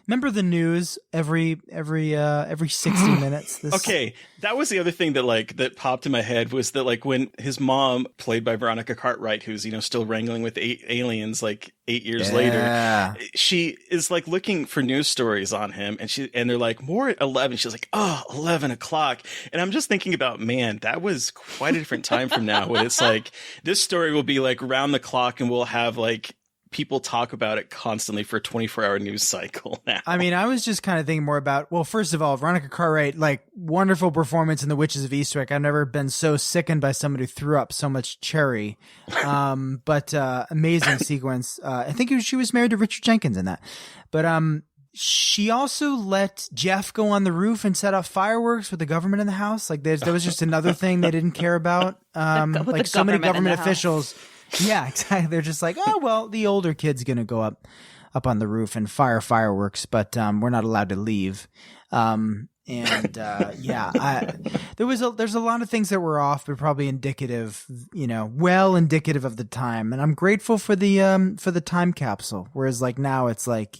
S7: Remember the news every 60 minutes?
S5: Okay, that was the other thing that popped in my head, was that like when his mom, played by Veronica Cartwright, who's, you know, still wrangling with aliens like 8 years later, she is like looking for news stories on him, and they're like, more at 11. She's like, 11 o'clock. And I'm just thinking about, man, that was quite a different time from now, when it's like this story will be like round the clock, and we'll have like people talk about it constantly for a 24-hour news cycle now.
S7: I mean, I was just kind of thinking more about, well, first of all, Veronica Cartwright, like, wonderful performance in The Witches of Eastwick. I've never been so sickened by somebody who threw up so much cherry. But amazing sequence. I think she was married to Richard Jenkins in that. But she also let Jeff go on the roof and set off fireworks with the government in the house. Like, there was just another thing they didn't care about. Like, so many government officials. Yeah, exactly. They're just like, oh, well, the older kid's going to go up on the roof and fire fireworks, but we're not allowed to leave. And And there's a lot of things that were off, but probably indicative, indicative of the time. And I'm grateful for the time capsule. Whereas like now it's like,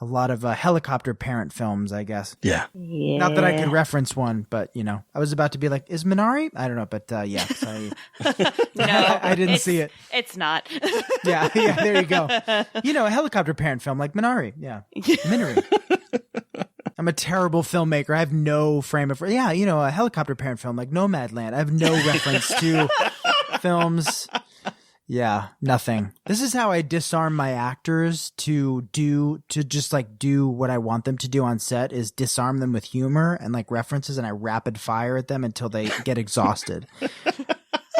S7: a lot of helicopter parent films, I guess.
S5: Yeah.
S7: Not that I could reference one, but I was about to be like, is Minari? I don't know, but yeah. Sorry.
S6: No,
S7: I didn't see it.
S6: It's not.
S7: Yeah, there you go. A helicopter parent film like Minari. Yeah. Minari. I'm a terrible filmmaker. I have no frame of a helicopter parent film like Nomadland. I have no reference to films. Yeah, nothing. This is how I disarm my actors to just like do what I want them to do on set, is disarm them with humor and like references, and I rapid fire at them until they get exhausted.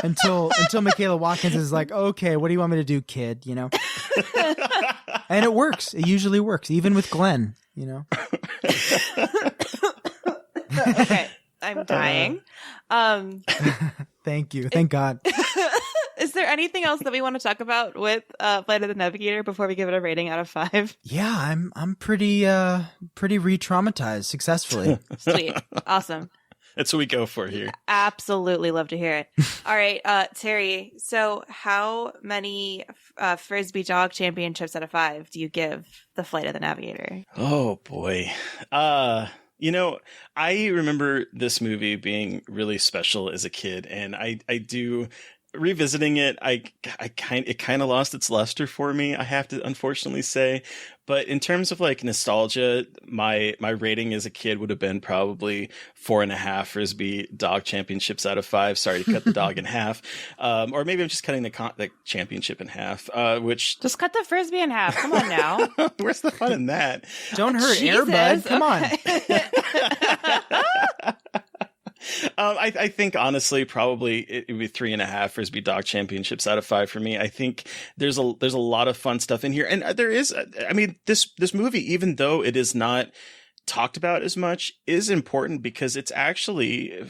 S7: until Michaela Watkins is like, okay, what do you want me to do, kid? And it works. It usually works, even with Glenn,
S6: Okay, I'm dying.
S7: Thank you. Thank God.
S6: Is there anything else that we want to talk about with Flight of the Navigator before we give it a rating out of 5?
S7: Yeah, I'm pretty re-traumatized successfully.
S6: Sweet. Awesome.
S5: That's what we go for here.
S6: Absolutely love to hear it. All right, Terry, so how many Frisbee dog championships out of 5 do you give the Flight of the Navigator?
S5: Oh, boy. I remember this movie being really special as a kid, and I do... Revisiting it, it kind of lost its luster for me, I have to unfortunately say. But in terms of like nostalgia, my rating as a kid would have been probably 4.5 Frisbee dog championships out of 5. Sorry to cut the dog in half, or maybe I'm just cutting the championship in half. Which
S6: just cut the Frisbee in half. Come on now.
S5: Where's the fun in that?
S7: Don't hurt Air Bud. Come on.
S5: I think honestly, probably it would be 3.5 Frisbee dog championships out of 5 for me. I think there's a lot of fun stuff in here, and there is. I mean, this movie, even though it is not talked about as much, is important because it's actually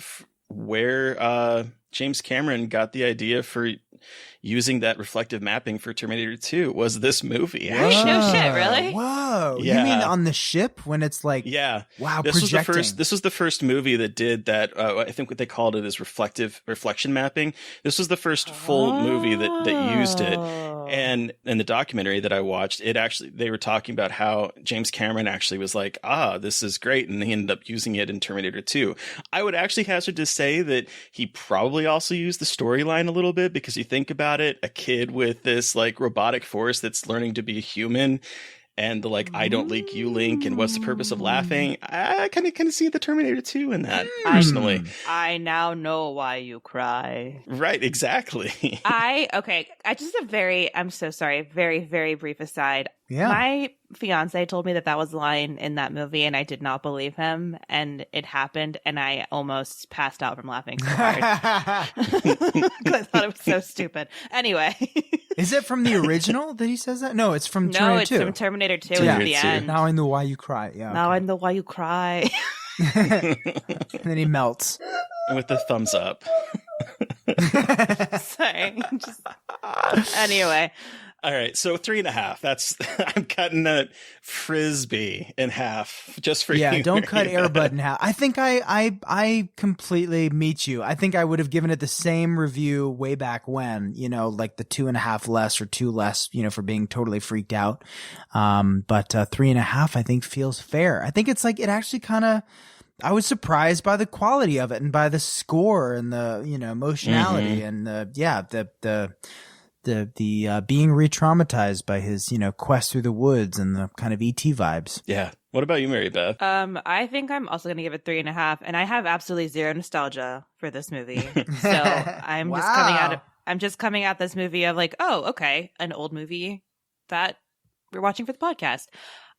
S5: where James Cameron got the idea for using that reflective mapping for Terminator 2 was this movie.
S6: Whoa. No shit, really?
S7: Whoa.
S5: Yeah.
S7: You mean on the ship when it's like,
S5: yeah,
S7: wow,
S5: this
S7: projecting.
S5: was the first movie that did that. I think what they called it is reflection mapping. This was the first full movie that used it. And in the documentary that I watched, they were talking about how James Cameron actually was like, this is great. And he ended up using it in Terminator 2. I would actually hazard to say that he probably also used the storyline a little bit, because you think about it, a kid with this like robotic force that's learning to be a human, and the like, I don't link, you link, and what's the purpose of laughing? I kind of see the Terminator 2 in that, personally.
S6: I now know why you cry.
S5: Right, exactly.
S6: I'm so sorry, very, very brief aside.
S7: Yeah.
S6: My fiance told me that was a line in that movie, and I did not believe him, and it happened, and I almost passed out from laughing so hard. I thought it was so stupid. Anyway.
S7: Is it from the original that he says that? No, it's from Terminator 2.
S6: No, it's from Terminator 2 at the end.
S7: Now I know why you cry. Yeah.
S6: Now I know why you cry.
S7: And then he melts.
S5: With the thumbs up.
S6: Sorry. Anyway.
S5: All right, so 3.5. I'm cutting that Frisbee in half just for you.
S7: Yeah, don't cut Air Bud in half. I think I completely meet you. I think I would have given it the same review way back when, like the 2.5 less or 2 less, for being totally freaked out. But 3.5, I think feels fair. I think it's like, it actually kind of, I was surprised by the quality of it and by the score and the, emotionality and the being re-traumatized by his, quest through the woods and the kind of ET vibes.
S5: Yeah. What about you, Mary Beth?
S6: I think I'm also going to give it 3.5, and I have absolutely zero nostalgia for this movie. So I'm just coming at this movie of like, oh, okay, an old movie that we're watching for the podcast.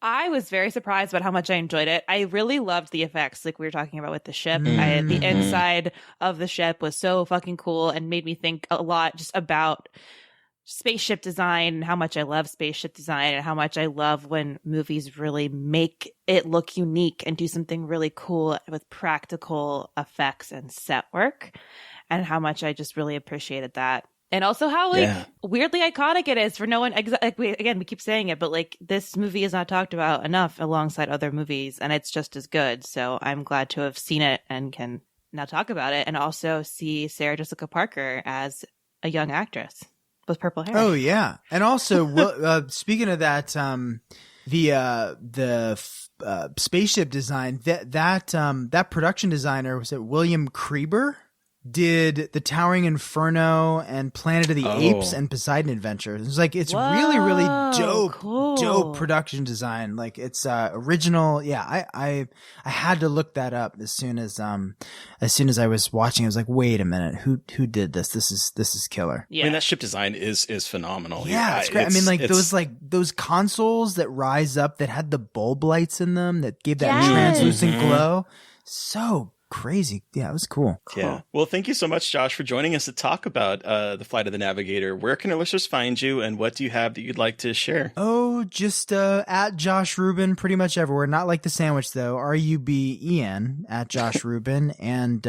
S6: I was very surprised about how much I enjoyed it. I really loved the effects, like we were talking about with the ship. The inside of the ship was so fucking cool and made me think a lot just about spaceship design and how much I love spaceship design and how much I love when movies really make it look unique and do something really cool with practical effects and set work, and how much I just really appreciated that. And also how weirdly iconic it is for no one. We keep saying it, but like this movie is not talked about enough alongside other movies, and it's just as good. So I'm glad to have seen it and can now talk about it, and also see Sarah Jessica Parker as a young actress with purple hair.
S7: Oh yeah, and also speaking of that, the spaceship design, that production designer, was it William Cramer? Did the Towering Inferno and Planet of the Apes and Poseidon Adventure. It's like, it's really, really dope production design. Like, it's original. Yeah, I had to look that up as soon as I was watching. I was like, wait a minute, who did this? This is killer.
S5: Yeah. I mean, that ship design is phenomenal.
S7: Yeah, it's great. I mean, those consoles that rise up that had the bulb lights in them that gave that translucent glow. So crazy. Yeah, it was cool.
S5: Yeah. Well, thank you so much, Josh, for joining us to talk about The Flight of the Navigator. Where can our listeners find you, and what do you have that you'd like to share?
S7: Oh, just at Josh Ruben pretty much everywhere. Not like the sandwich, though. RUBEN at Josh Ruben. And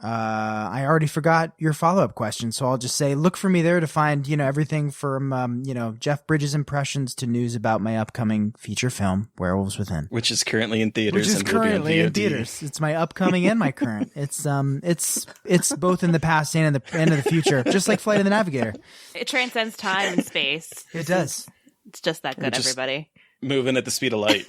S7: I already forgot your follow-up question, so I'll just say look for me there to find, everything from, Jeff Bridges impressions to news about my upcoming feature film, Werewolves Within.
S5: Which is currently in theaters.
S7: Which is currently in theaters. It's my upcoming and my current. It's both in the past and in the end of the future, just like Flight of the Navigator.
S6: It transcends time and space.
S7: It does.
S6: It's just that good, everybody.
S5: Moving at the speed of light.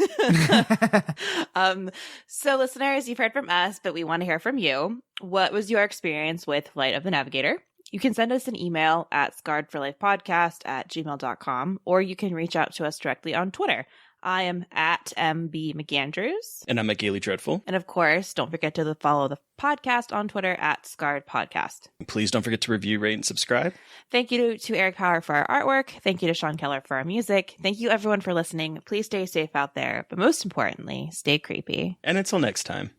S6: So listeners, you've heard from us, but we want to hear from you. What was your experience with Flight of the Navigator? You can send us an email at scarredforlifepodcast@gmail.com, or you can reach out to us directly on Twitter. I am at MB McAndrews.
S5: And I'm at Gaily Dreadful.
S6: And of course, don't forget to follow the podcast on Twitter at Scarred Podcast.
S5: Please don't forget to review, rate, and subscribe.
S6: Thank you to Eric Power for our artwork. Thank you to Sean Keller for our music. Thank you everyone for listening. Please stay safe out there, but most importantly, stay creepy.
S5: And until next time.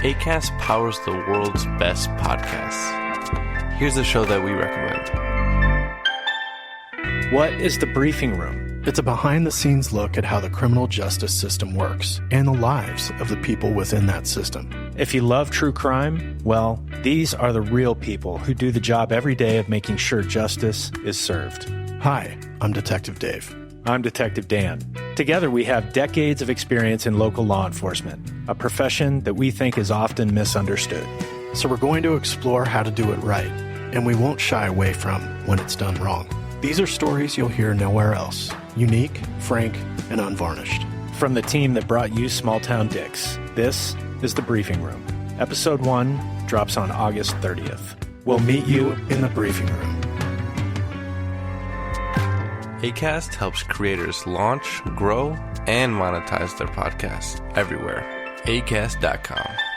S2: Acast powers the world's best podcasts. Here's a show that we recommend.
S4: What is The Briefing Room?
S3: It's a behind-the-scenes look at how the criminal justice system works and the lives of the people within that system.
S4: If you love true crime, well, these are the real people who do the job every day of making sure justice is served.
S3: Hi, I'm Detective Dave.
S4: I'm Detective Dan. Together, we have decades of experience in local law enforcement, a profession that we think is often misunderstood.
S3: So we're going to explore how to do it right, and we won't shy away from when it's done wrong. These are stories you'll hear nowhere else. Unique, frank, and unvarnished.
S4: From the team that brought you Small Town Dicks, this is The Briefing Room. Episode 1 drops on August 30th. We'll meet you in the briefing room.
S2: Acast helps creators launch, grow, and monetize their podcasts everywhere. Acast.com.